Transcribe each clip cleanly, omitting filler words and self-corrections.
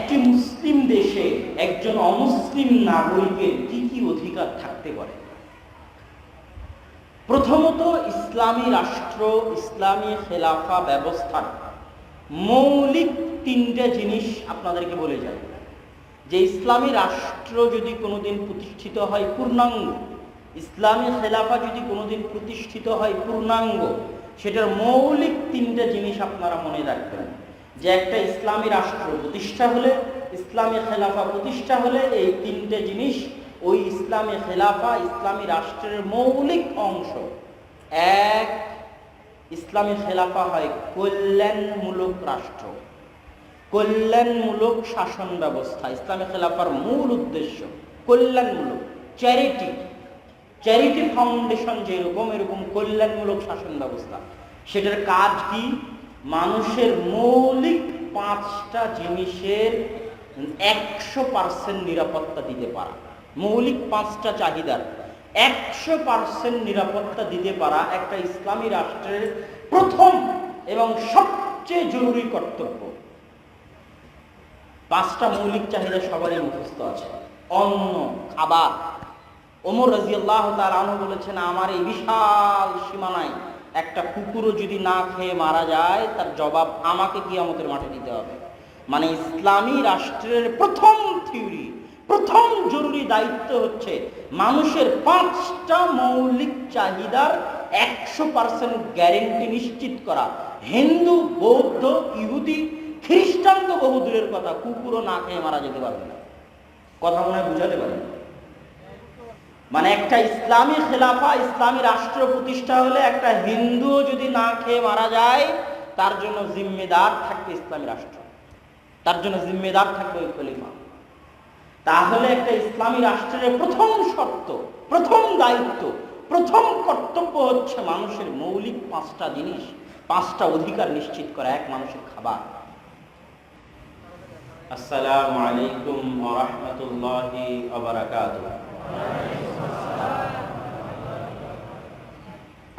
একটি মুসলিম দেশে একজন অমুসলিম নাগরিকের কি কি অধিকার থাকতে পারে? প্রথমত, ইসলামী রাষ্ট্র, ইসলামী খেলাফা ব্যবস্থার মৌলিক তিনটা জিনিস আপনাদেরকে বলে যায় যে ইসলামী রাষ্ট্র যদি কোনোদিন প্রতিষ্ঠিত হয় পূর্ণাঙ্গ, ইসলামী খেলাফা যদি কোনোদিন প্রতিষ্ঠিত হয় পূর্ণাঙ্গ, সেটার মৌলিক তিনটা জিনিস আপনারা মনে রাখবেন যে একটা ইসলামী রাষ্ট্র প্রতিষ্ঠা হলে, ইসলামী খেলাফা প্রতিষ্ঠা হলে এই তিনটে জিনিস ওই ইসলামী খেলাফা, ইসলামী রাষ্ট্রের মৌলিক অংশ। এক, ইসলামী খেলাফা হয় কল্যাণমূলক রাষ্ট্র, কল্যাণমূলক শাসন ব্যবস্থা। ইসলামী খেলাফার মূল উদ্দেশ্য কল্যাণমূলক, চ্যারিটি ফাউন্ডেশন যেরকম, এরকম কল্যাণমূলক শাসন ব্যবস্থা। সেটার কাজ কি? মানুষের মৌলিক 5টা জিনিসের 100% নিরাপত্তা দিতে পারা, মৌলিক 5টা চাহিদার 100% নিরাপত্তা দিতে পারা একটা ইসলামী রাষ্ট্রের প্রথম এবং সবচেয়ে জরুরি কর্তব্য। 5টা মৌলিক চাহিদা সবারই মুখস্থ আছে। অন্ন, খাবার। ওমর রাদিয়াল্লাহু তাআলা আনহু বলেছেন, আমার এই বিশাল সীমানায় একটা কুকুরও যদি না খেয়ে মারা যায় তার জবাব আমাকে কিয়ামতের মাঠে দিতে হবে। মানে ইসলামী রাষ্ট্রের প্রথম থিওরি, প্রথম জরুরি দায়িত্ব হচ্ছে মানুষের 5টা মৌলিক চাহিদার 100% গ্যারেন্টি নিশ্চিত করা। হিন্দু, বৌদ্ধ, ইহুদি, খ্রিস্টান তো বহুদূরের কথা, কুকুরও না খেয়ে মারা যেতে পারবে না। কথা মনে হয় বুঝাতে পারেন? মানে একটা ইসলামী খেলাফা, ইসলামী রাষ্ট্র প্রতিষ্ঠা হলে একটা হিন্দুও যদি না খেয়ে মারা যায় তার জন্য জিম্মেদার থাকবে ইসলামী রাষ্ট্র, তার জন্য জিম্মেদার থাকবে ওই খলিফা। তাহলে একটা ইসলামী রাষ্ট্রের প্রথম শর্ত, প্রথম দায়িত্ব, প্রথম কর্তব্য হচ্ছে মানুষের মৌলিক 5টা জিনিস, 5টা অধিকার নিশ্চিত করা। এক, মানুষের খাবার। আসসালামু আলাইকুম ওয়া রাহমাতুল্লাহি ওয়া বারাকাতুহু।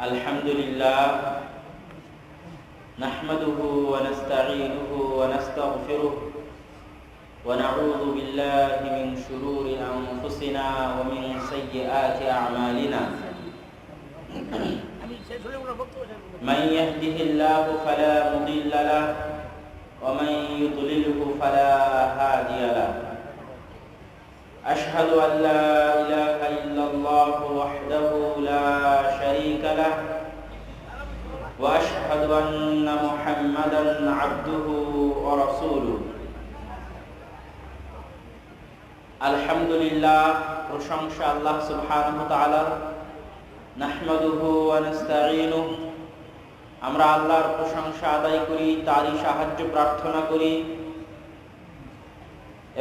আলহামদুলিল্লাহ নাহমাদুহু ওয়া নাস্তাঈনুহু ওয়া নাস্তাগফিরুহু ওয়া নাউযু বিল্লাহি মিন শুরুরি আনফুসিনা ওয়া মিন সাইয়্যাতি আ'মালিনা। মান ইয়াহদিহিল্লাহু ফালা মুদিল্লা লাহু ওয়া মান ইউদ্লিলহু ফালা হাদিয়া লাহু। أشهد أن لا إله إلا الله وحده لا شريك له وأشهد أن محمدا عبده ورسوله। আলহামদুলিল্লাহ, প্রশংসা আল্লাহ সুবহানাহু ওয়া তাআলার। নাহমাদুহু ওয়া নাস্তাঈনুহু, আমরা আল্লাহর প্রশংসা আদায় করি, তারই সাহায্য প্রার্থনা করি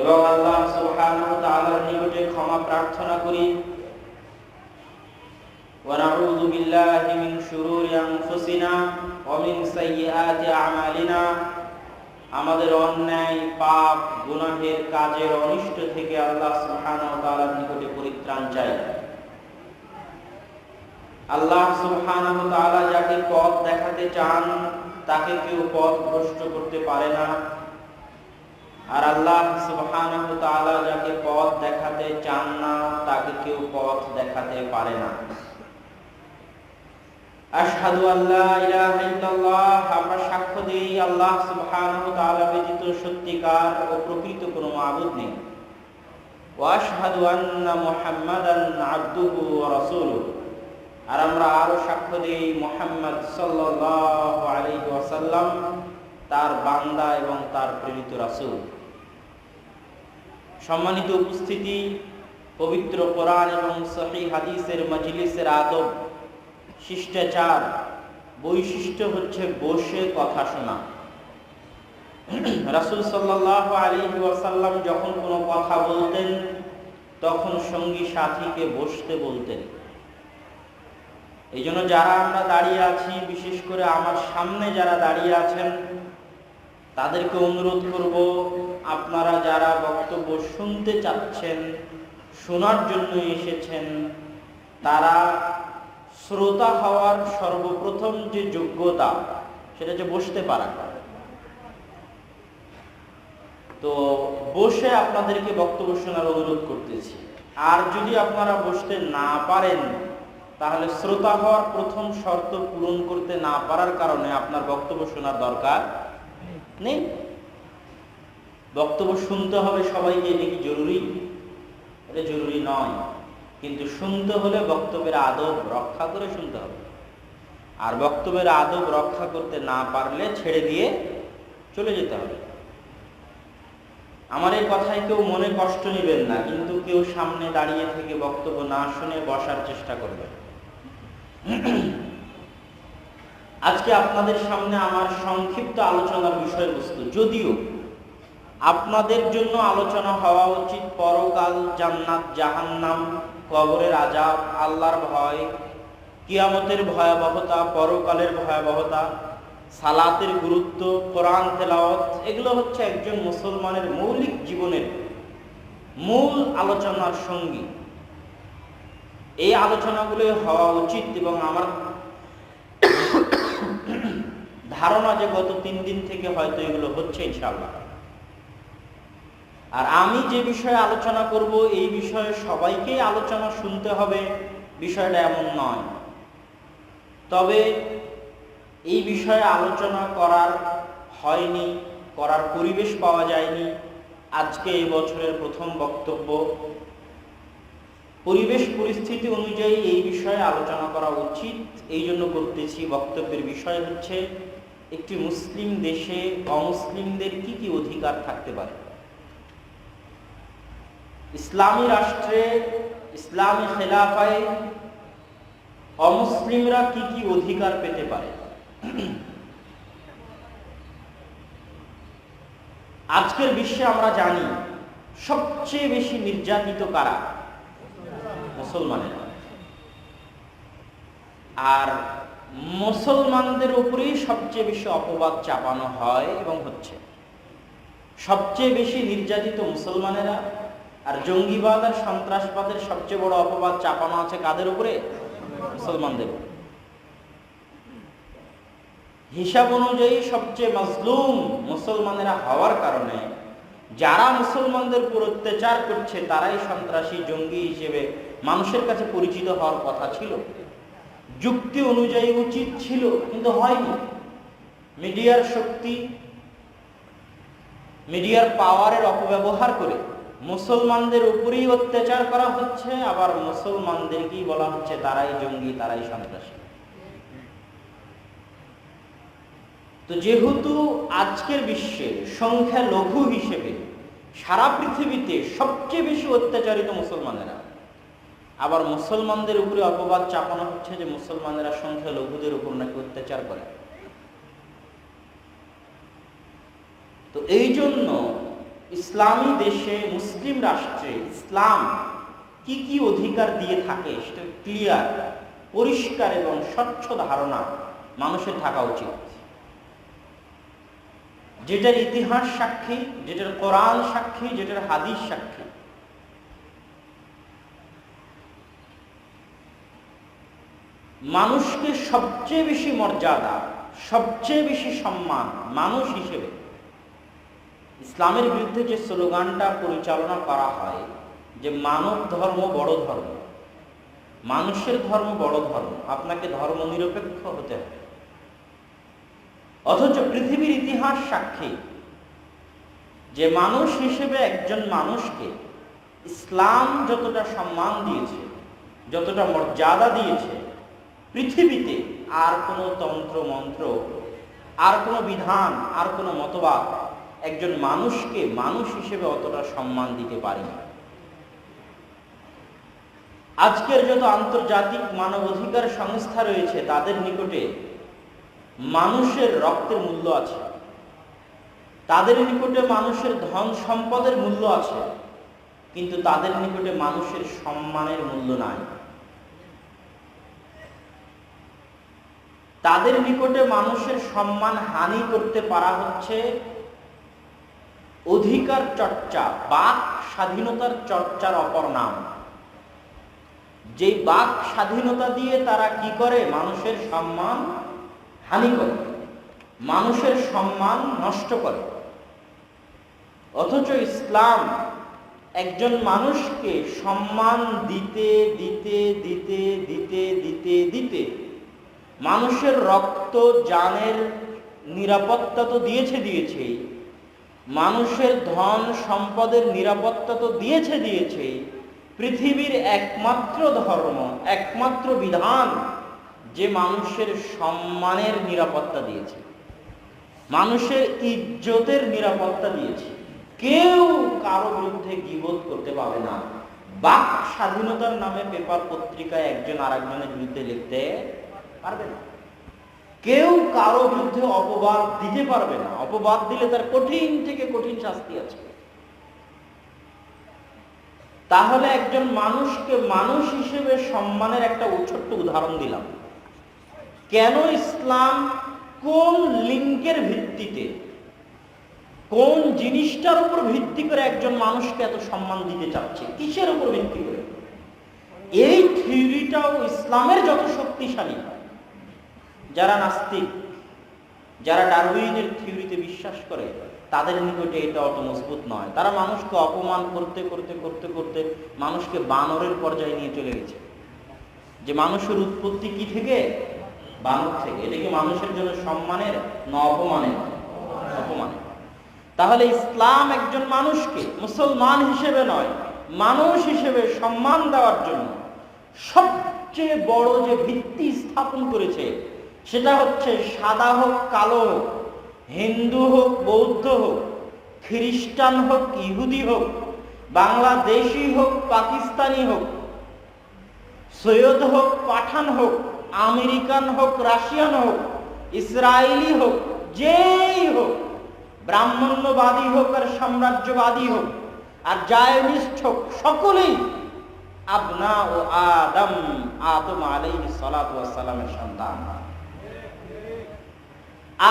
এবং আল্লাহ সুবহানাহু ওয়া তাআলার নিকটে ক্ষমা প্রার্থনা করি। ওয়া নাউযু বিল্লাহি মিন শুরুরি আনফুসিনা ওয়া মিন সাইয়্যাতি আ'মালিনা, আমাদের অন্যায়, পাপ, গুনাহের কাজের অনিষ্ট থেকে আল্লাহ সুবহানাহু ওয়া তাআলার নিকটে পরিত্রাণ চাই। আল্লাহ সুবহানাহু ওয়া তাআলা যাকে পথ দেখাতে চান তাকে কেউ পথ ভ্রষ্ট করতে পারে না, আর আল্লাহ সুবহানাহু ওয়া তাআলা যাকে পথ দেখাতে চান না তাকে কেউ পথ দেখাতে পারে না। আশহাদু আল্লা ইলাহা ইল্লাল্লাহ, আমরা সাক্ষ্য দিই আল্লাহ সুবহানাহু ওয়া তাআলা ব্যতীত সত্যিকার ও প্রকৃত কোনো মাবুদ নেই। ওয়া আশহাদু আন্না মুহাম্মাদান আবদুহু ওয়া রাসূলুহু, আর আমরা আরো সাক্ষ্য দিই মুহাম্মদ সাল্লাল্লাহু আলাইহি ওয়াসাল্লাম তার বান্দা এবং তার প্রেরিত রাসূল। সম্মানিত উপস্থিতি, পবিত্র কোরআন এবং সহিহ হাদিসের মজলিসের আদব, শিষ্টাচার, বৈশিষ্ট্য হচ্ছে বসে কথা শোনা। রাসূল সাল্লাল্লাহু আলাইহি ওয়াসাল্লাম যখন কোনো কথা বলতেন তখন সঙ্গী সাথীকে বসতে বলতেন। এই জন্য যারা আমরা দাঁড়িয়ে আছি, বিশেষ করে আমার সামনে যারা দাঁড়িয়ে আছেন তাদেরকে অনুরোধ করব, আপনারা যারা বক্তব্য শুনতে চাচ্ছেন, শোনার জন্য এসেছেন, তারা শ্রোতা হওয়ার সর্বপ্রথম যে যোগ্যতা সেটা হচ্ছে বসতে পারা। তো বসে আপনাদেরকে বক্তব্য শোনার অনুরোধ করতেছি। আর যদি আপনারা বসতে না পারেন, তাহলে শ্রোতা হওয়ার প্রথম শর্ত পূরণ করতে না পারার কারণে আপনার বক্তব্য শোনার দরকার নেই। বক্তব্য শুনতে হবে সবাইকে, এটা কি জরুরি? এটা জরুরি নয়, কিন্তু শুনতে হলে বক্তব্যের আদব রক্ষা করে শুনতে হবে। আর বক্তব্যের আদব রক্ষা করতে না পারলে ছেড়ে দিয়ে চলে যেতে হবে। আমার এই কথায় কেউ মনে কষ্ট নেবেন না, কিন্তু কেউ সামনে দাঁড়িয়ে থেকে বক্তব্য না শুনে বসার চেষ্টা করবেন। আজকে আপনাদের সামনে আমার সংক্ষিপ্ত আলোচনার বিষয়বস্তু, যদিও আপনাদের জন্য আলোচনা হওয়া উচিত পরকাল, জান্নাত, জাহান্নাম, কবরের আযাব, আল্লাহর ভয়, কিয়ামতের ভয়াবহতা, পরকালের ভয়াবহতা, সালাতের গুরুত্ব, কোরআন তেলাওয়াত, এগুলো হচ্ছে একজন মুসলমানের মৌলিক জীবনের মূল আলোচনার সঙ্গী। এই আলোচনাগুলো হওয়া উচিত এবং আমার ধারণা যে গত 3 দিন থেকে হয়তো এগুলো হচ্ছে ইনশাআল্লাহ। আর আমি যে বিষয়ে আলোচনা করব, এই বিষয়ে সবাইকেই আলোচনা শুনতে হবে, বিষয়টা এমন নয়। তবে এই বিষয়ে আলোচনা করার হয়নি, করার পরিবেশ পাওয়া যায়নি। আজকে এই বছরের প্রথম বক্তব্য, পরিবেশ পরিস্থিতি অনুযায়ী এই বিষয়ে আলোচনা করা উচিত, এই জন্য করতেছি। বক্তব্যের বিষয় হচ্ছে একটি মুসলিম দেশে অমুসলিমদের কি কি অধিকার থাকতে পারে, ইসলামী রাষ্ট্রে, ইসলামী খেলাফায় অমুসলিমরা কি কি অধিকার পেতে পারে। আজকের বিশ্বে আমরা জানি সবচেয়ে বেশি নির্যাতিত কারা? মুসলমানেরা। আর মুসলমানদের উপরেই সবচেয়ে বেশি অপবাদ চাপানো হয় এবং হচ্ছে। সবচেয়ে বেশি নির্যাতিত মুসলমানেরা, আর জঙ্গিবাদ আর সন্ত্রাসবাদের সবচেয়ে বড় অপবাদ চাপানো আছে কাদের উপরে? মুসলমানদের। হিসাব অনুযায়ী সবচেয়ে মাজলুম মুসলমানেরা হওয়ার কারণে যারা মুসলমানদের উপর অত্যাচার করছে তারাই সন্ত্রাসী, জঙ্গি হিসেবে মানুষের কাছে পরিচিত হওয়ার কথা ছিল। যুক্তি অনুযায়ী উচিত ছিল, কিন্তু হয়নি। মিডিয়ার শক্তি, মিডিয়ার পাওয়ারের অপব্যবহার করে মুসলমানদের উপরেই অত্যাচার করা হচ্ছে, আবার মুসলমানদেরকেই বলা হচ্ছে তারাই জঙ্গি, তারাই সন্ত্রাসী। তো যেহেতু আজকের বিশ্বে সংখ্যালঘু হিসেবে সারা পৃথিবীতে সবচেয়ে বেশি অত্যাচারিত মুসলমানেরা, আবার মুসলমানদের উপরে অপবাদ চাপানো হচ্ছে যে মুসলমানেরা সংখ্যালঘুদের উপর নাকি অত্যাচার করে। তো এই জন্য ইসলামী দেশে, মুসলিম রাষ্ট্রে ইসলাম কি কি অধিকার দিয়ে থাকে সেটা ক্লিয়ার, পরিষ্কার এবং স্বচ্ছ ধারণা মানুষের থাকা উচিত। যেটার ইতিহাস সাক্ষী, যেটার কোরআন সাক্ষী, যেটার হাদিস সাক্ষী। মানুষকে সবচেয়ে বেশি মর্যাদা, সবচেয়ে বেশি সম্মান মানুষ হিসেবে ইসলামের বিরুদ্ধে যে স্লোগানটা পরিচালনা করা হয় যে মানব ধর্ম বড় ধর্ম, মানুষের ধর্ম বড় ধর্ম, আপনাকে ধর্ম নিরপেক্ষ হতে হবে। অথচ পৃথিবীর ইতিহাস সাক্ষী যে মানুষ হিসেবে একজন মানুষকে ইসলাম যতটা সম্মান দিয়েছে, যতটা মর্যাদা দিয়েছে, পৃথিবীতে আর কোনো তন্ত্র মন্ত্র, আর কোনো বিধান, আর কোনো মতবাদ একজন মানুষকে মানুষ হিসেবে অতটা সম্মান দিতে পারে না। আজকের যত আন্তর্জাতিক মানবাধিকার সংস্থা রয়েছে তাদের নিকটে মানুষের রক্তের মূল্য আছে, তাদের নিকটে মানুষের ধন সম্পদের মূল্য আছে, কিন্তু তাদের নিকটে মানুষের সম্মানের মূল্য নাই। তাদের নিকটে মানুষের সম্মান হানি করতে পারা হচ্ছে অধিকার চর্চা, বাক স্বাধীনতার চর্চার অপর নাম। যেই বাক স্বাধীনতা দিয়ে তারা কি করে? মানুষের সম্মান হানি করে, মানুষের সম্মান নষ্ট করে। অথচ ইসলাম একজন মানুষকে সম্মান দিতে দিতে দিতে দিতে দিতে দিতে মানুষের রক্ত জানের নিরাপত্তা তো দিয়েছে, মানুষের ধন সম্পদের নিরাপত্তা তো দিয়েছে, পৃথিবীর একমাত্র ধর্ম, একমাত্র বিধান যে মানুষের সম্মানের নিরাপত্তা দিয়েছে, মানুষের ইজ্জতের নিরাপত্তা দিয়েছে। কেউ কারো বিরুদ্ধে গীবত করতে পারবে না। বাক স্বাধীনতার নামে পেপার পত্রিকায় একজন আরেকজনের বিরুদ্ধে লিখতে পারবে না। কেউ কারো বিরুদ্ধে অপবাদ দিতে পারবে না। অপবাদ দিলে তার কঠিন থেকে কঠিন শাস্তি আছে। তাহলে একজন মানুষকে মানুষ হিসেবে সম্মানের একটা ছোট্ট উদাহরণ দিলাম। কেন ইসলাম কোন লিঙ্কের ভিত্তিতে, কোন জিনিসটার উপর ভিত্তি করে একজন মানুষকে এত সম্মান দিতে চাচ্ছে, কিসের উপর ভিত্তি করে? এই থিওরিটাও ইসলামের যত শক্তিশালী, যারা নাস্তিক, যারা ডারউইনের থিওরিতে বিশ্বাস করে, তাদের নিকটে এটা অত মজবুত নয়। তারা মানুষকে অপমান করতে করতে করতে করতে মানুষকে বানরের পর্যায়ে নিয়ে চলে গেছে। যে মানুষের উৎপত্তি কি থেকে? বানর থেকে। এটা কি মানুষের জন্য সম্মানের না অপমানের? অপমানের। তাহলে ইসলাম একজন মানুষকে মুসলমান হিসেবে নয়, মানুষ হিসেবে সম্মান দেওয়ার জন্য সবচেয়ে বড় যে ভিত্তি স্থাপন করেছে, সেটা হচ্ছে সাদা হোক কালো হোক, হিন্দু হোক বৌদ্ধ হোক, খ্রিস্টান হোক ইহুদি হোক, বাংলাদেশি হোক পাকিস্তানি হোক, সৈয়দ হোক পাঠান হোক, আমেরিকান হোক রাশিয়ান হোক, ইসরায়েলি হোক, যেই হোক, ব্রাহ্মণ্যবাদী হোক আর সাম্রাজ্যবাদী হোক আর জায়নিস্ট হোক, সকলেই আবনা ও আদম আলাইহিস সালাতু ওয়াস সালামের সন্তান।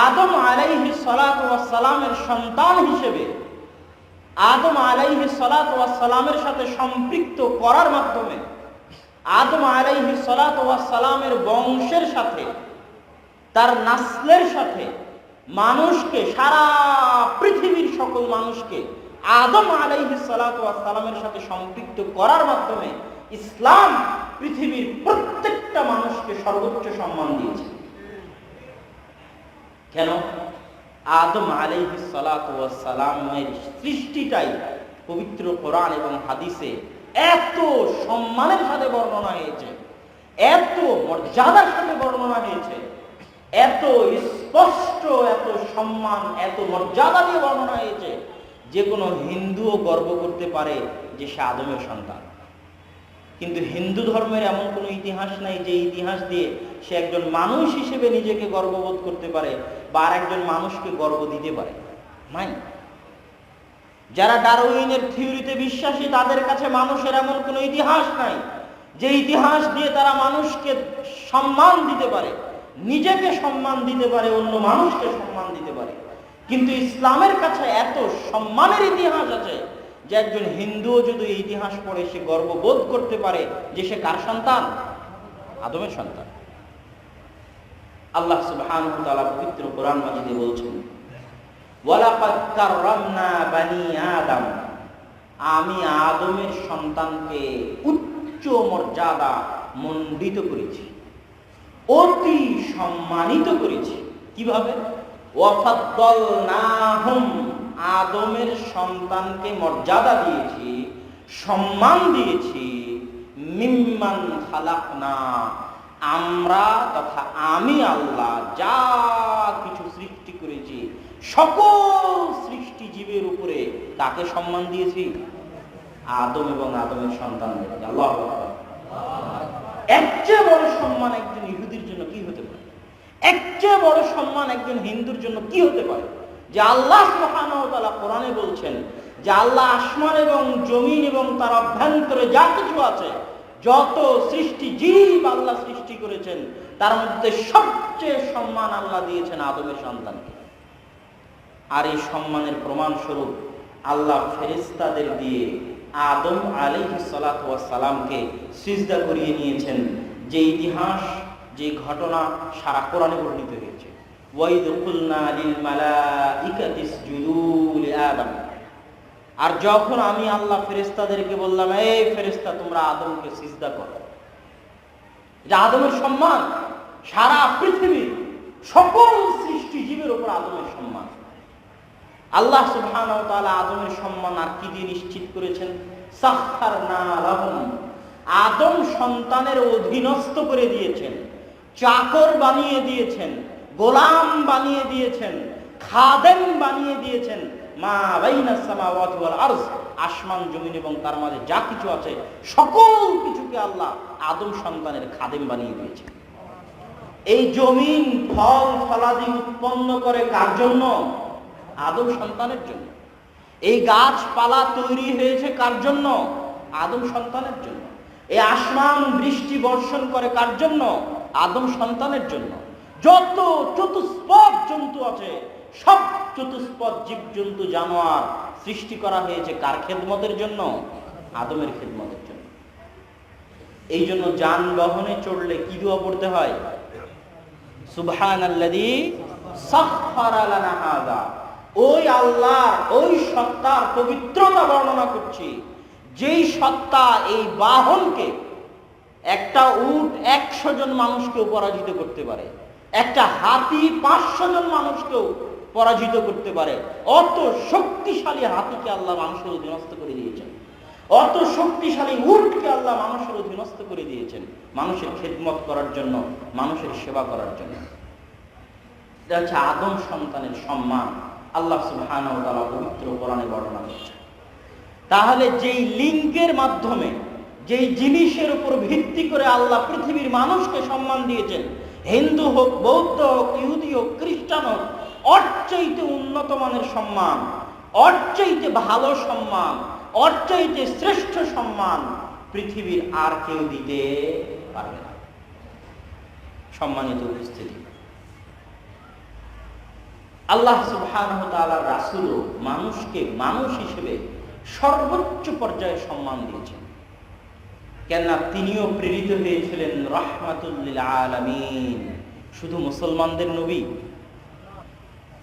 আদম আলাইহিস সালাতু ওয়াস সালামের সন্তান হিসেবে আদম আলাইহিস সালাতু ওয়াস সালামের সাথে সম্পৃক্ত করার মাধ্যমে আদম আলাইহিস সালাতু ওয়াস সালামের বংশের সাথে, তার নাসলের সাথে মানুষকে, সারা পৃথিবীর সকল মানুষকে আদম আলাইহিস সালাতু ওয়াস সালামের সাথে সম্পৃক্ত করার মাধ্যমে ইসলাম পৃথিবীর প্রত্যেকটা মানুষকে সর্বোচ্চ সম্মান দিয়েছে। কেন? আদম আলাইহিস সালাতু ওয়াস সালামের সৃষ্টিটাই পবিত্র কোরআন এবং হাদিসে এত সম্মানের সাথে বর্ণনা হয়েছে, এত মর্যাদার সাথে বর্ণনা হয়েছে, এত স্পষ্ট, এত সম্মান, এত মর্যাদা দিয়ে বর্ণনা হয়েছে যে কোনো হিন্দুও গর্ব করতে পারে যে সে আদমের সন্তান। কিন্তু হিন্দু ধর্মের এমন কোনো ইতিহাস নাই যে ইতিহাস দিয়ে সে একজন মানুষ হিসেবে নিজেকে গর্ববোধ করতে পারে বা আর একজন মানুষকে গর্ব দিতে পারে। নাই। যারা ডারউইনের থিওরিতে বিশ্বাসী, তাদের কাছে মানুষের এমন কোনো ইতিহাস নাই যে ইতিহাস দিয়ে তারা মানুষকে সম্মান দিতে পারে, নিজেকে সম্মান দিতে পারে, অন্য মানুষকে সম্মান দিতে পারে। কিন্তু ইসলামের কাছে এত সম্মানের ইতিহাস আছে যে একজন হিন্দুও যদি এই ইতিহাস পড়ে সে গর্ববোধ করতে পারে যে সে কার সন্তান? আদমের সন্তান। আল্লাহ সুবহানাহু ওয়া তাআলা পবিত্র কোরআন মাজিদে বলছেন, ওয়ালাকাদ কাররামনা বানি আদম, আমি আদমের সন্তানকে উচ্চ মর্যাদা মণ্ডিত করেছি, অতি সম্মানিত করেছি। কিভাবে? ওয়াফাদ্দালনাহুম, আদমের সন্তানকে মর্যাদা দিয়েছি, সম্মান দিয়েছি, মিম্মান খালাকনা, আমরা তথা আমি আল্লাহ যা কিছু সৃষ্টি করেছি সকল সৃষ্টি জীবের উপরে তাকে সম্মান দিয়েছি? আদম এবং আদমের সন্তানদেরকে। আল্লাহু আকবার। এর চেয়ে বড় সম্মান একজন ইহুদির জন্য কি হতে পারে? এর চেয়ে বড় সম্মান একজন হিন্দুর জন্য কি হতে পারে? যে আল্লাহ সুবহানাহু ওয়া তাআলা কোরআনে বলছেন যে আল্লাহ আসমান এবং জমিন এবং তার অভ্যন্তরে যা কিছু আছে, যত সৃষ্টি জীব আল্লাহ সৃষ্টি করেছেন, তার মধ্যে সবচেয়ে সম্মান আল্লাহ দিয়েছেন আদমের সন্তানকে। আর এই সম্মানের প্রমাণ স্বরূপ আল্লাহ ফেরেশতাদের দিয়ে আদম আলাইহিস সালাতু ওয়াস সালামকে সিজদা করিয়ে নিয়েছেন, যে ইতিহাস, যে ঘটনা সারা কোরআনে বর্ণিত হয়েছে। ওয়াইদ কুলনা লিল মালাইকাতি ইসজুদু লিআদম, আর যখন আমি আল্লাহ ফেরেশতাদেরকে বললাম, এই ফেরেশতা তোমরা আদমকে সিজদা করো, এটা আদমের সম্মান। সারা পৃথিবীর সকল সৃষ্টিজীবের উপর আদমের সম্মান। আল্লাহ সুবহানাহু ওয়া তাআলা আদমের সম্মান আর কি দিয়ে নিশ্চিত করেছেন? সাখখারনা লাহুম, আদম সন্তানের অধীনস্থ করে দিয়েছেন, চাকর বানিয়ে দিয়েছেন, গোলাম বানিয়ে দিয়েছেন, খাদেম বানিয়ে দিয়েছেন। মা বাইনাস সামাওয়াতি ওয়াল আরজ, আসমান জমিন এবং তার মাঝে যা কিছু আছে সকল কিছুকে আল্লাহ আদম সন্তানের খাদেম বানিয়ে দিয়েছেন। এই জমিন ফল ফলাদি উৎপন্ন করে কার জন্য? আদম সন্তানের জন্য। এই গাছপালা তৈরি হয়েছে কার জন্য? আদম সন্তানের জন্য। এই আসমান বৃষ্টি বর্ষণ করে কার জন্য? আদম সন্তানের জন্য। যত চতুষ্পদ জন্তু আছে, সব চতুষ্পদ জীবজন্তু জানোয়ার সৃষ্টি করা হয়েছে কার খেদমতের জন্য? আদমের খেদমতের জন্য। এই জন্য যানবাহনে চড়লে কি দোয়া পড়তে হয়? সুবহানাল্লাযী সাখখারা লানা হাযা। ওই আল্লাহর, ওই সত্তার পবিত্রতা বর্ণনা করছি, যেই সত্তা এই বাহনকে, একটা উট 100 জন মানুষকেও পরাজিত করতে পারে, একটা হাতি 500 জন মানুষকেও পরাজিত করতে পারে। অত শক্তিশালী হাতিকে আল্লাহ মানুষের অধীনস্থ করে দিয়েছেন, অত শক্তিশালী উটকে আল্লাহ মানুষের অধীনস্থ করে দিয়েছেন, মানুষের খেদমত করার জন্য, মানুষের সেবা করার জন্য। এটা হচ্ছে আদম সন্তানের সম্মান। আল্লাহ সুবহানাহু ওয়া তাআলা পবিত্র কোরআনে বর্ণনা করেছেন। তাহলে যেই লিঙ্কের মাধ্যমে, যেই জিনিসের উপর ভিত্তি করে আল্লাহ পৃথিবীর মানুষকে সম্মান দিয়েছেন, হিন্দু হোক, বৌদ্ধ হোক, ইহুদি হোক, খ্রিস্টান হোক, ওর চাইতে উন্নত মানের সম্মান, ওর চাইতে ভালো সম্মান, ওর চাইতে শ্রেষ্ঠ সম্মান পৃথিবীর আর কেউ দিতে পারবে না। সম্মানিত উপস্থিতি, আল্লাহ সুবহানাহু ওয়া তাআলার রাসূল মানুষকে মানুষ হিসেবে সর্বোচ্চ পর্যায়ে সম্মান দিয়েছেন। কেননা তিনিও প্রেরিত হয়েছিলেন রাহমাতুল লিল আলামিন। শুধু মুসলমানদের নবী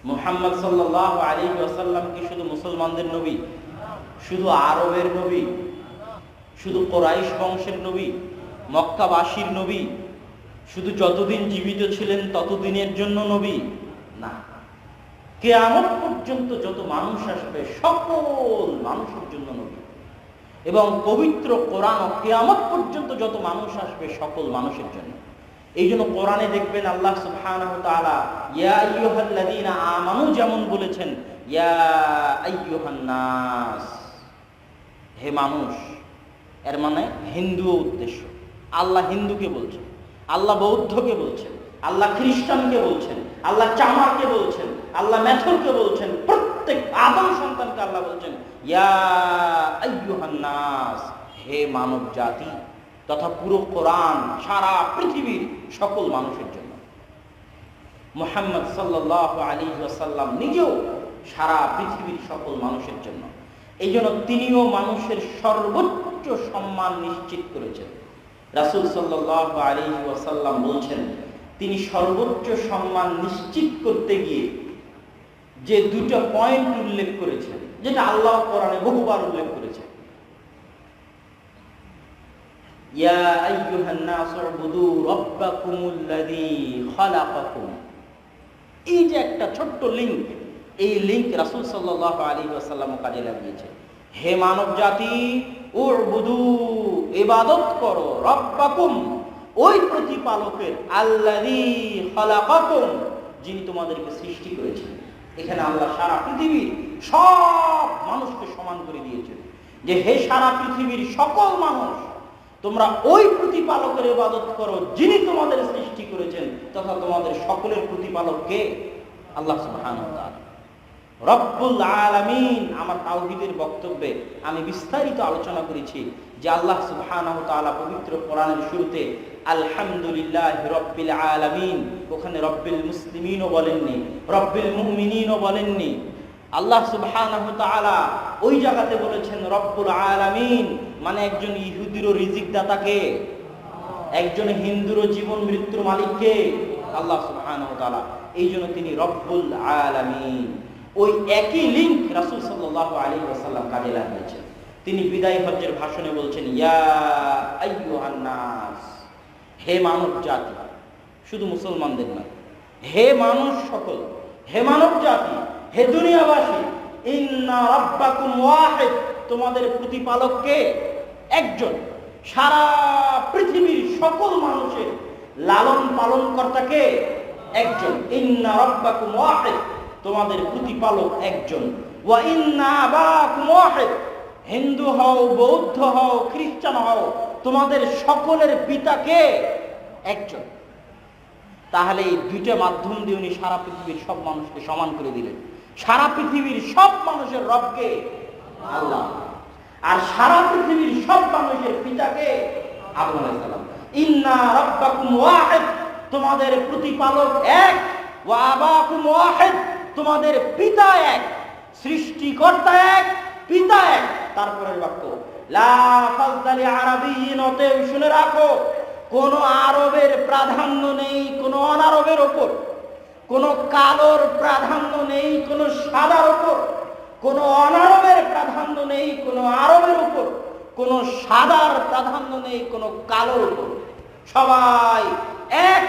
মুহাম্মদ সাল্লাল্লাহু আলাইহি ওয়াসাল্লাম কি শুধু মুসলমানদের নবী? শুধু আরবের নবী? শুধু কুরাইশ বংশের নবী? মক্কাবাসীর নবী? শুধু যতদিন জীবিত ছিলেন ততদিনের জন্য নবী? না, কিয়ামত পর্যন্ত যত মানুষ আসবে সকল মানুষের জন্য নবী। এবং পবিত্র কোরআন কিয়ামত পর্যন্ত যত মানুষ আসবে সকল মানুষের জন্য। এই জন্য কোরআনে দেখবেন আল্লাহ সুবহানাহু ওয়া তাআলা ইয়া আইয়ুহাল্লাযীনা আমানু যেমন বলেছেন, ইয়া আইয়ুহান নাস, হে মানুষ। এর মানে হিন্দু উদ্দেশ্য। আল্লাহ হিন্দুকে বলছেন, আল্লাহ বৌদ্ধকে বলছেন, আল্লাহ খ্রিস্টানকে বলছেন, আল্লাহ চামারকে বলছেন, আল্লাহ মেথরকে বলছেন, প্রত্যেক আদম সন্তানকে আল্লাহ বলছেন ইয়া আইয়ুহান নাস, হে মানব জাতি। তথা পুরো কোরআন সারা পৃথিবীর সকল মানুষের জন্য। মুহাম্মদ সাল্লাল্লাহু আলাইহি ওয়াসাল্লাম নিজেও সারা পৃথিবীর সকল মানুষের জন্য। এই জন্য তিনিও মানুষের সর্বোচ্চ সম্মান নিশ্চিত করেছেন। রাসূল সাল্লাল্লাহু আলাইহি ওয়াসাল্লাম বলছেন, তিনি সর্বোচ্চ সম্মান নিশ্চিত করতে গিয়ে যে দুটো পয়েন্ট উল্লেখ করেছেন, যেটা আল্লাহ কোরআনে বহুবার উল্লেখ করেছেন, ইয়া আইয়ুহান নাসু উবুদু রাব্বাকুমুল্লাযী খালাকাকুম। এই যে একটা ছোট্ট লিংক, এই লিংক রাসূল সাল্লাল্লাহু আলাইহি ওয়াসাল্লাম কাজে লাগিয়েছে। হে মানব জাতি, উবুদু, ইবাদত করো, রাব্বাকুম, ওই প্রতিপালকের, আল্লাযী খালাকাকুম, যিনি তোমাদেরকে সৃষ্টি করেছেন। এখানে আল্লাহ সারা পৃথিবীর সব মানুষকে সমান করে দিয়েছেন যে হে সারা পৃথিবীর সকল মানুষ, তোমরা ওই প্রতিপালকের ইবাদত করো যিনি তোমাদের সৃষ্টি করেছেন, তথা তোমাদের সকলের প্রতিপালক কে? আল্লাহ সুবহানাহু ওয়া তাআলা, রব্বুল আলামিন। আমার তাওহীদের বক্তব্যে আমি বিস্তারিত আলোচনা করেছি যে আল্লাহ সুবহানাহু ওয়া তাআলা পবিত্র কোরআনের শুরুতে আলহামদুলিল্লাহি রাব্বিল আলামিন, ওখানে রব্বিল মুসলিমিনও বলেননি, রব্বিল মুমিনিনও বলেননি। আল্লাহ সুবহানাহু ওয়া তাআলা ওই জায়গাতে বলেছেন রব্বুল আলামিন, মানে একজন ইহুদিরও রিজিক দাতাকে, একজন হিন্দুরও জীবন মৃত্যুর মালিককে, আল্লাহ সুবহানাহু ওয়া তাআলা। এই জন্য তিনি রব্বুল আলামিন। ওই একই লিঙ্ক রাসূল সাল্লাল্লাহু আলাইহি ওয়াসাল্লাম কাজে লাগিয়েছেন। তিনি বিদায় হজ্জের ভাষণে বলছেন, ইয়া আইয়ুহান নাস, হে মানব জাতি, শুধু মুসলমানদের নয়, হে মানুষ সকল, হে মানব জাতি, হে দুনিয়াবাসী, ইন্না রাব্বাকুম ওয়াহিদ, তোমাদের প্রতিপালক কে? একজন। সারা পৃথিবীর সকল মানুষের লালন পালন কর্তা কে? একজন। ইন্না রাব্বাকুম ওয়াহিদ, তোমাদের প্রতিপালক একজন। ওয়া ইন্না আবাকুম ওয়াহিদ, হিন্দু হও, বৌদ্ধ হও, খ্রিস্টান হও, তোমাদের সকলের পিতা কে? একজন। তাহলে এই দুইটা মাধ্যম দিয়ে উনি সারা পৃথিবীর সব মানুষকে সমান করে দিলেন। সারা পৃথিবীর সব মানুষের রবকে আল্লাহ, আর সারা পৃথিবীর সব মানুষের পিতাকে আদম আলাইহিস সালাম। ইন্না রাব্বাকুম ওয়াহিদ, তোমাদের প্রতিপালক এক। ওয়া আবাকুম ওয়াহিদ, তোমাদের পিতা এক, সৃষ্টিকর্তা এক, পিতা এক। তারপরের বাক্য, লা ফাযলি আরাবিয়্যিন, অতএব শুনে রাখো, কোন আরবের প্রাধান্য নেই কোন অনারবের ওপর, কোন কালোর প্রাধান্য নেই কোন সাদার ওপর, কোন অনারবের প্রাধান্য নেই কোন আরবের উপর, কোন সাদার প্রাধান্য নেই কোন কালোর উপর। সবাই এক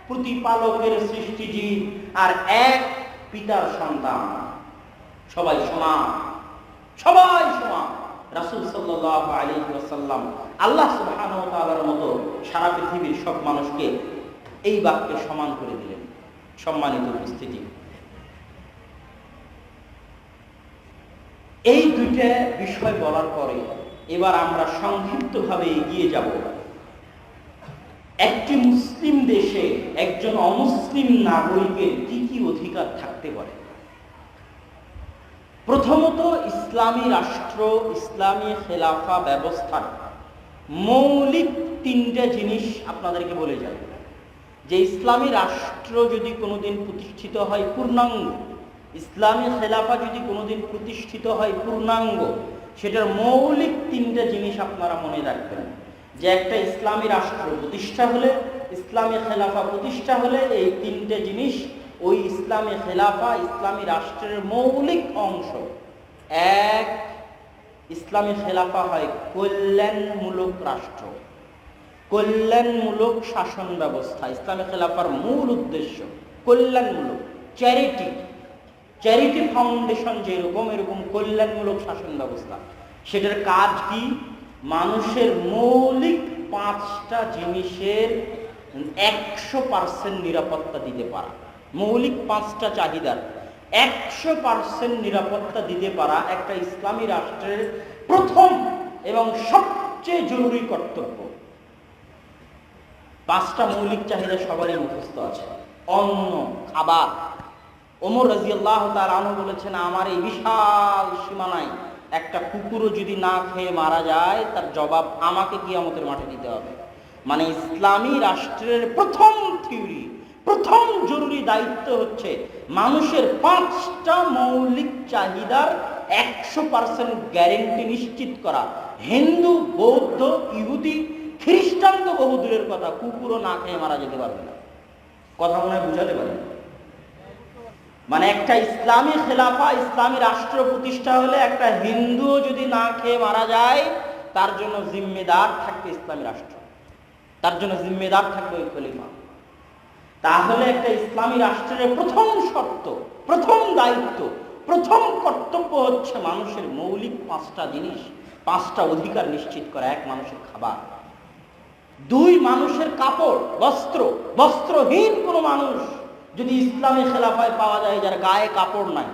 প্রতিপালকের সৃষ্টিজীব আর এক পিতার সন্তান। সবাই সমান, সবাই সমান। রাসূল সাল্লাল্লাহু আলাইহি ওয়াসাল্লাম আল্লাহ সুবহানাহু ওয়া তাআলার মতো সারা পৃথিবীর সব মানুষকে এই বাক্যে সমান করে দিলেন। সম্মানিত উপস্থিতি, এই দুইটা বিষয় বলার পরে এবার আমরা সংক্ষিপ্তভাবে এগিয়ে যাব। একটি মুসলিম দেশে একজন অমুসলিম নাগরিকের কি কি অধিকার থাকতে পারে। প্রথমত, ইসলামী রাষ্ট্র, ইসলামী খেলাফা ব্যবস্থার মৌলিক তিনটা জিনিস আপনাদেরকে বলে যায় যে ইসলামী রাষ্ট্র যদি কোনোদিন প্রতিষ্ঠিত হয় পূর্ণাঙ্গ, ইসলামী খেলাফা যদি কোনোদিন প্রতিষ্ঠিত হয় পূর্ণাঙ্গ, সেটার মৌলিক তিনটা জিনিস আপনারা মনে রাখবেন। যে একটা ইসলামী রাষ্ট্র প্রতিষ্ঠা হলে, ইসলামী খেলাফা প্রতিষ্ঠা হলে, এই তিনটে জিনিস ওই ইসলামী খেলাফা, ইসলামী রাষ্ট্রের মৌলিক অংশ। এক, ইসলামী খেলাফা হয় কল্যাণমূলক রাষ্ট্র, কল্যাণমূলক শাসন ব্যবস্থা। ইসলামী খেলাফার মূল উদ্দেশ্য কল্যাণমূলক, চ্যারিটি, চ্যারিটি ফাউন্ডেশন যেরকম, এরকম কল্যাণমূলক শাসন ব্যবস্থা। সেটার কাজ কি? মানুষের মৌলিক পাঁচটা জিনিসের 100% নিরাপত্তা দিতে পারা। মৌলিক পাঁচটা চাহিদার 100% নিরাপত্তা দিতে পারা একটা ইসলামী রাষ্ট্রের প্রথম এবং সবচেয়ে জরুরি কর্তব্য। পাঁচটা মৌলিক চাহিদা সবারই মুখস্থ আছে। অন্ন, খাবার। ওমর রাদিয়াল্লাহু তাআলা আনহু বলেছেন, আমার এই বিশাল সীমানায় একটা কুকুরও যদি না খেয়ে মারা যায়, তার জবাব আমাকে কিয়ামতের মাঠে দিতে হবে। মানে ইসলামী রাষ্ট্রের প্রথম থিওরি, প্রথম জরুরি দায়িত্ব হচ্ছে মানুষের পাঁচটা মৌলিক চাহিদার 100% গ্যারেন্টি নিশ্চিত করা। হিন্দু, বৌদ্ধ, ইহুদি, খ্রিস্টান তো বহু দূরের কথা, কুকুরও না খেয়ে মারা যেতে পারবে না। কথা মনে হয় বুঝাতে পারেন? মানে একটা ইসলামী খেলাফা, ইসলামী রাষ্ট্র প্রতিষ্ঠা হলে একটা হিন্দুও যদি না খেয়ে মারা যায়, তার জন্য জিম্মেদার থাকবে ইসলামী রাষ্ট্র, তার জন্য জিম্মেদার থাকবে ওই খলিফা। তাহলে একটা ইসলামী রাষ্ট্রের প্রথম শর্ত, প্রথম দায়িত্ব, প্রথম কর্তব্য হচ্ছে মানুষের মৌলিক পাঁচটা জিনিস, পাঁচটা অধিকার নিশ্চিত করা। এক, মানুষের খাবার। দুই, মানুষের কাপড়, বস্ত্র। বস্ত্রহীন কোনো মানুষ যদি ইসলামী খেলাফায় পাওয়া যায় যার গায়ে কাপড় নাই,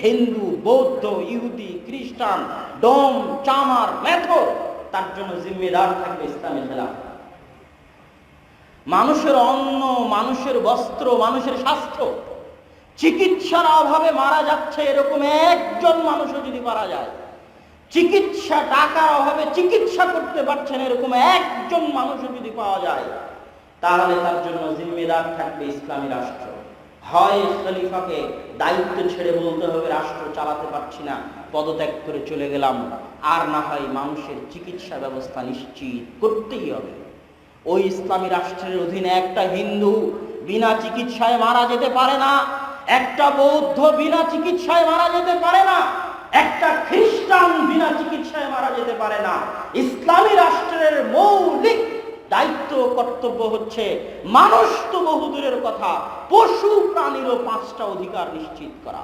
হিন্দু, বৌদ্ধ, ইহুদি, খ্রিস্টান, ডোম, চামার, মেথর, তার জন্য জিম্মেদার থাকবে ইসলামী খেলাফা। মানুষের অন্ন, মানুষের বস্ত্র, মানুষের স্বাস্থ্য। চিকিৎসার অভাবে মারা যাচ্ছে এরকম একজন মানুষও যদি মারা যায়, চিকিৎসা, টাকার অভাবে চিকিৎসা করতে পারছেন এরকম একজন মানুষও যদি পাওয়া যায়, তাহলে তার জন্য জিম্মেদার থাকবে ইসলামী রাষ্ট্র। হয় খলিফাকে দায়িত্ব ছেড়ে বলতে হবে রাষ্ট্র চালাতে পারছি না, পদত্যাগ করে চলে গেলাম, আর না হয় মানুষের চিকিৎসা ব্যবস্থা নিশ্চিত করতেই হবে। ওই ইসলামী রাষ্ট্রের অধীনে একটা হিন্দু বিনা চিকিৎসায় মারা যেতে পারে না, একটা বৌদ্ধ বিনা চিকিৎসায় মারা যেতে পারে না, একটা খ্রিস্টান বিনা চিকিৎসায় মারা যেতে পারে না। ইসলামী রাষ্ট্রের মৌলিক দায়িত্ব কর্তব্য হচ্ছে, মানুষ তো বহুদূরের কথা, পশু প্রাণীরও 5টা অধিকার নিশ্চিত করা,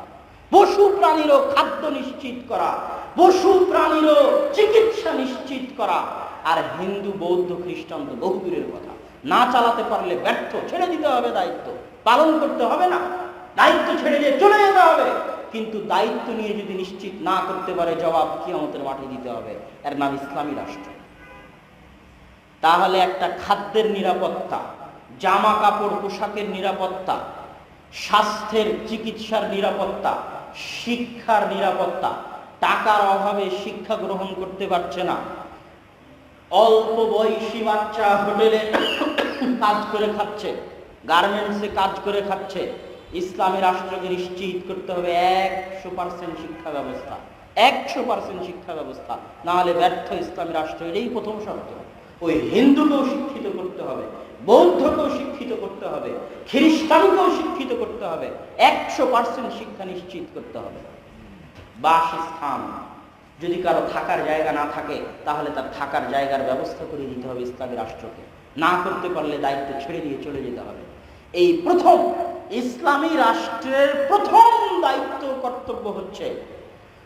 পশু প্রাণীরও খাদ্য নিশ্চিত করা, পশু প্রাণীরও চিকিৎসা নিশ্চিত করা। আর হিন্দু বৌদ্ধ খ্রিস্টান তো বহুদূরের কথা, না চালাতে পারলে ব্যর্থ, ছেড়ে দিতে হবে, দায়িত্ব পালন করতে হবে না, দায়িত্ব ছেড়ে দিয়ে চলে যেতে হবে। কিন্তু দায়িত্ব নিয়ে যদি নিশ্চিত না করতে পারে, জবাব কিয়ামতের মাঠে দিতে হবে। এর নাম ইসলামী রাষ্ট্র। তাহলে একটা খাদ্যের নিরাপত্তা, জামা কাপড় পোশাকের নিরাপত্তা, স্বাস্থ্যের চিকিৎসার নিরাপত্তা, শিক্ষার নিরাপত্তা। টাকার অভাবে শিক্ষা গ্রহণ করতে পারছে না, অল্প বয়সী বাচ্চা হোটেলে কাজ করে খাচ্ছে, গার্মেন্টসে কাজ করে খাচ্ছে। ইসলামী রাষ্ট্রকে নিশ্চিত করতে হবে 100% শিক্ষা ব্যবস্থা, 100% শিক্ষা ব্যবস্থা, না হলে ব্যর্থ ইসলামী রাষ্ট্র। এটাই প্রথম শর্ত। ওই হিন্দুকেও শিক্ষিত করতে হবে, বৌদ্ধকেও শিক্ষিত করতে হবে, খ্রিস্টানকেও শিক্ষিত করতে হবে, 100% শিক্ষা নিশ্চিত করতে হবে। বাসস্থান, যদি কারো থাকার জায়গা না থাকে তাহলে তার থাকার জায়গার ব্যবস্থা করে দিতে হবে ইসলামী রাষ্ট্রকে। না করতে পারলে দায়িত্ব ছেড়ে দিয়ে চলে যেতে হবে। এই প্রথম ইসলামী রাষ্ট্রের প্রথম দায়িত্ব কর্তব্য হচ্ছে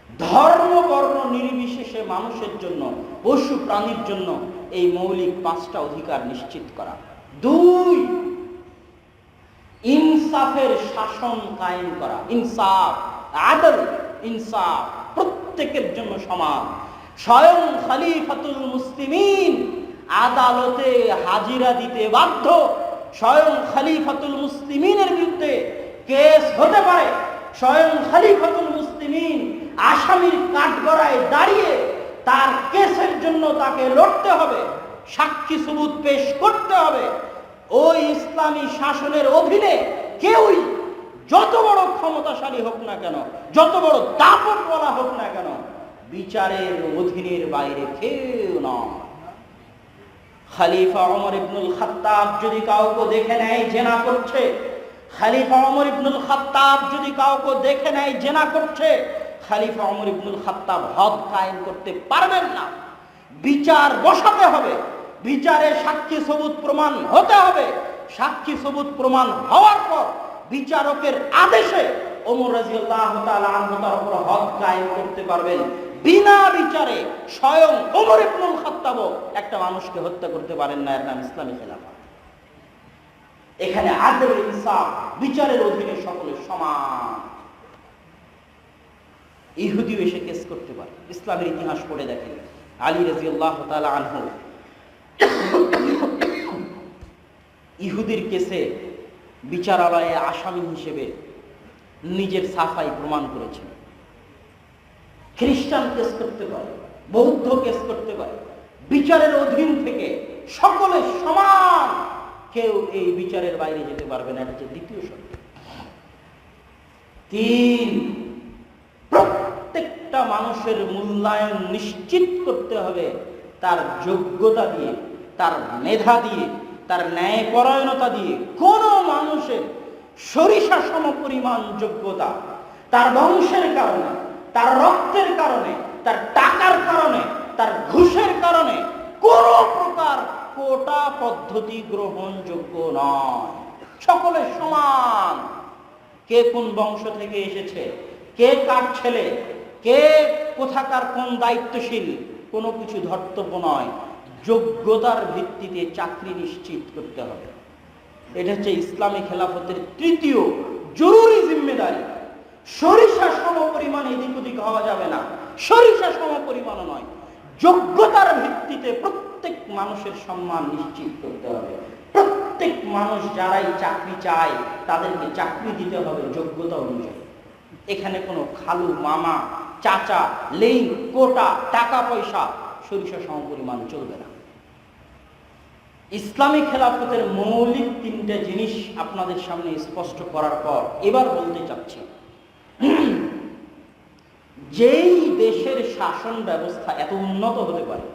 ধর্ম বর্ণ নির্বিশেষে মানুষের জন্য, পশু প্রাণীর জন্য এই মৌলিক 5টা অধিকার নিশ্চিত করা। 2, ইনসাফের শাসন কায়েম করা। ইনসাফ, আদল, ইনসাফ, প্রত্যেকের জন্য সমান। স্বয়ং খলিফাতুল মুসলিমিন আদালতে হাজিরা দিতে বাধ্য। স্বয়ং খলিফাতুল মুসলিমিনের বিরুদ্ধে কেস হতে পারে, স্বয়ং খলিফাতুল মুসলিমিন আসামির কাঠগড়ায় দাঁড়িয়ে তার কেসের জন্য তাকে লড়তে হবে, সাক্ষী সুবুত পেশ করতে হবে। ওই ইসলামী শাসনের অধীনে কেউই, যত বড় ক্ষমতাশালী হোক না কেন, যত বড় দাপট বলা হোক না কেন, বিচারের অধীনের বাইরে কেউ নয়। খলিফা ওমর ইবনুল খাত্তাব যদি কাউকে দেখে নেয় জেনা করছে, খলিফা ওমর ইবনুল খাত্তাব যদি কাউকে দেখে নেয় জেনা করছে, খলিফা ওমর ইবনুল খাত্তাব হদ কায়েম করতে পারবেন না। বিচার বসাতে হবে, বিচারে সাক্ষী সবুত প্রমাণ হতে হবে। সাক্ষী সবুত প্রমাণ হওয়ার পর বিচারকের আদেশে ওমর রাদিয়াল্লাহু তাআলা আনহু তার উপর হদ কায়েম করতে পারবেন। বিনা বিচারে স্বয়ং ওমর ইবনুল খাত্তাব একটা মানুষকে হত্যা করতে পারেন না। এর নাম ইসলামী খেলাফত। এখানে আদল, ইনসাফ, বিচারের অধীনে সকলে সমান। ইহুদিও এসে কেস করতে পারে। ইসলামের ইতিহাস পড়ে দেখেন, আলী রাদিয়াল্লাহু তাআলা আনহু ইহুদির কেসে বিচারালয়ে আসামি হিসেবে নিজের সাফাই প্রমাণ করেছেন। খ্রিস্টান কেস করতে পারে, বৌদ্ধ কেস করতে পারে। বিচারের অধীন থেকে সকলে সমান, কেউ এই বিচারের বাইরে যেতে পারবে না। এটা হচ্ছে দ্বিতীয় শর্ত। 3, প্রত্যেকটা মানুষের মূল্যায়ন নিশ্চিত করতে হবে তার যোগ্যতা দিয়ে, তার মেধা দিয়ে, তার ন্যায়পরায়ণতা দিয়ে। কোন মানুষের সরিষা সম পরিমাণ যোগ্যতা তার বংশের কারণে, তার রক্তের কারণে, তার টাকার কারণে, তার ঘুষের কারণে কোন প্রকার কোটা পদ্ধতি গ্রহণযোগ্য নয়। সকলে সমান। কে কোন বংশ থেকে এসেছে, কে কার ছেলে, কে কোথাকার কোন দায়িত্বশীল, কোনো কিছু ধর্তব্য নয়। যোগ্যতার ভিত্তিতে চাকরি নিশ্চিত করতে হবে। এটা হচ্ছে ইসলামী খেলাফতের তৃতীয় জরুরি জিম্মেদারি। সরিষা সম পরিমাণ এদিক ওদিক হওয়া যাবে না, সরিষা সম পরিমাণ নয়। যোগ্যতার ভিত্তিতে প্রত্যেক মানুষের সম্মান নিশ্চিত করতে হবে। প্রত্যেক মানুষ যারাই চাকরি চায় তাদেরকে চাকরি দিতে হবে যোগ্যতা অনুযায়ী। এখানে কোনো খালু, মামা, চাচা, লেইন, কোটা, টাকা পয়সা, সরিষা সম পরিমাণ চলবে না। ইসলামী খেলাফতের মৌলিক 3টে জিনিস আপনাদের সামনে স্পষ্ট করার পর এবার বলতে চাচ্ছি, যেই দেশের শাসন ব্যবস্থা এত উন্নত হতে পারে,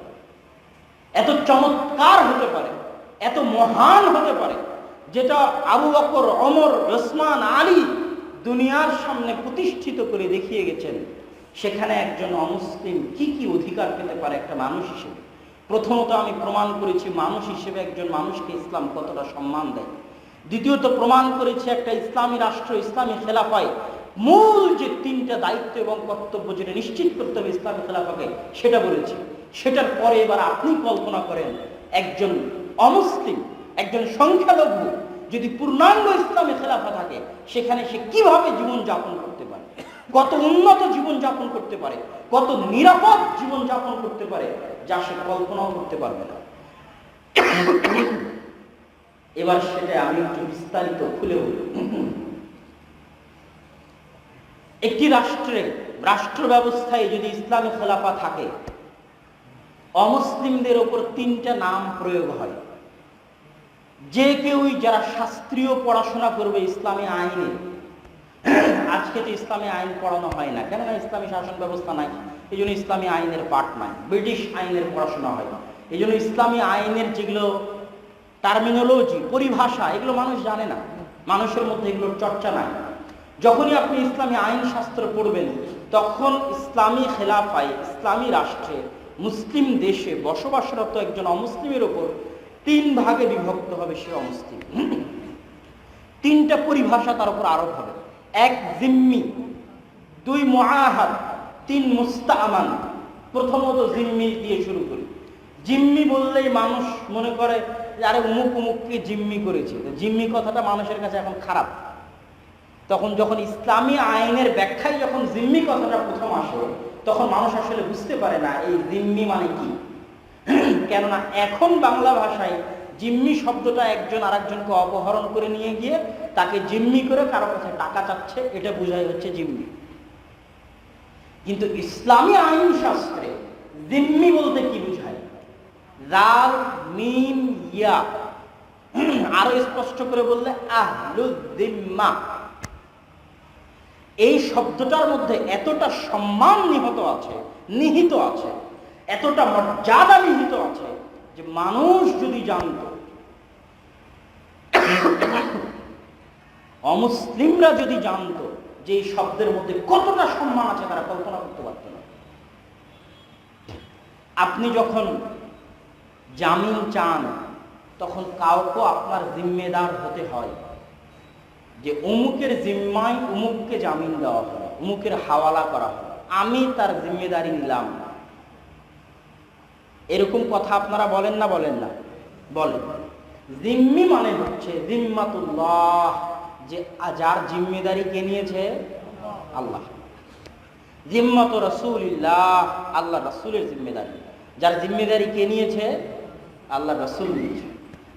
এত চমৎকার হতে পারে, এত মহান হতে পারে, যেটা আবু বকর, ওমর, ওসমান, আলী দুনিয়ার সামনে প্রতিষ্ঠিত করে দেখিয়ে গেছেন, সেখানে একজন অমুসলিম কি কি অধিকার পেতে পারে একটা মানুষ হিসেবে। প্রথমত আমি প্রমাণ করেছি মানুষ হিসেবে একজন মানুষকে ইসলাম কতটা সম্মান দেয়। দ্বিতীয়ত প্রমাণ করেছি একটা ইসলামী রাষ্ট্র, ইসলামী খেলাফায় মূল যে তিনটা দায়িত্ব এবং কর্তব্য যেটা নিশ্চিত করতে হবে ইসলামী খেলাফাকে, সেটা বলেছি। সেটার পরে এবার আপনি কল্পনা করেন একজন অমুসলিম, একজন সংখ্যালঘু যদি পূর্ণাঙ্গ ইসলামী খেলাফা থাকে, সেখানে সে কিভাবে জীবন যাপন করতে পারে, কত উন্নত জীবন যাপন করতে পারে, কত নিরাপদ জীবন যাপন করতে পারে, যা সে কল্পনাও করতে পারবে না। এবার সেটা আমি একটু বিস্তারিত খুলে বলি। একটি রাষ্ট্র ব্যবস্থায় যদি ইসলামী খেলাফা থাকে, অমুসলিমদের ওপর তিনটা নাম প্রয়োগ হয়। যে কেউই যারা শাস্ত্রীয় পড়াশোনা করবে ইসলামী আইনে, আজকে তো ইসলামী আইন পড়ানো হয় না, কেননা ইসলামী শাসন ব্যবস্থা নাই, এই জন্য ইসলামী আইনের পাঠ নাই, ব্রিটিশ আইনের পড়াশোনা হয়। এই জন্য ইসলামী আইনের যেগুলো টার্মিনোলজি, পরিভাষা, এগুলো মানুষ জানে না, মানুষের মধ্যে এগুলোর চর্চা নাই। যখনই আপনি ইসলামী আইন শাস্ত্র পড়বেন, তখন ইসলামী খেলাফায়, ইসলামী রাষ্ট্রে, মুসলিম দেশে বসবাসরত একজন অমুসলিমের ওপর তিন ভাগে বিভক্ত হবে সে অমুসলিম। তিনটা পরিভাষা তার উপর আরোপ হবে। এক জিম্মি, দুই মুআহাদ, তিন মুস্তাআমান। প্রথমত জিম্মি দিয়ে শুরু করি। জিম্মি বললেই মানুষ মনে করে যে আরে উমুক উমুককে জিম্মি করেছে। জিম্মি কথাটা মানুষের কাছে এখন খারাপ। তখন যখন ইসলামী আইনের ব্যাখ্যায় যখন জিম্মি কথাটা প্রথম আসে, তখন মানুষ আসলে বুঝতে পারে না এই জিম্মি মানে কি। কেননা এখন বাংলা ভাষায় জিম্মি শব্দটা একজন আরেকজনকে অপহরণ করে নিয়ে গিয়ে তাকে জিম্মি করে কারো কাছে টাকা চাচ্ছে, এটা বোঝাই হচ্ছে জিম্মি। কিন্তু ইসলামী আইন শাস্ত্রে জিম্মি বলতে কি বোঝায়? জাল মিম ইয়া, আরো স্পষ্ট করে বললে আহলুদ্দিম্মা। এই শব্দটার মধ্যে এতটা সম্মান নিহিত আছে, এতটা মর্যাদা নিহিত আছে যে মানুষ যদি জানত, অমুসলিমরা যদি জানত যে এই শব্দের মধ্যে কতটা সম্মান আছে, তারা কল্পনা করতে পারত না। আপনি যখন জামিন চান, তখন কাউকে আপনার জিম্মেদার হতে হয় যে অমুকের জিম্মায় অমুককে জামিন দেওয়া হলো, অমুকের হাওয়ালা করা হলো, আমি তার জিম্মেদারি নিলাম। এরকম কথা আপনারা বলেন না? বলেন। জিম্মি মানে হচ্ছে জিম্মাতুল্লাহ, যে যার জিম্মেদারি কে নিয়েছে? আল্লাহ। জিম্মাতু রাসূলিল্লাহ, আল্লাহ রাসূলের জিম্মেদারি। যার জিম্মেদারি কে নিয়েছে? আল্লাহ রাসূল নিয়েছে।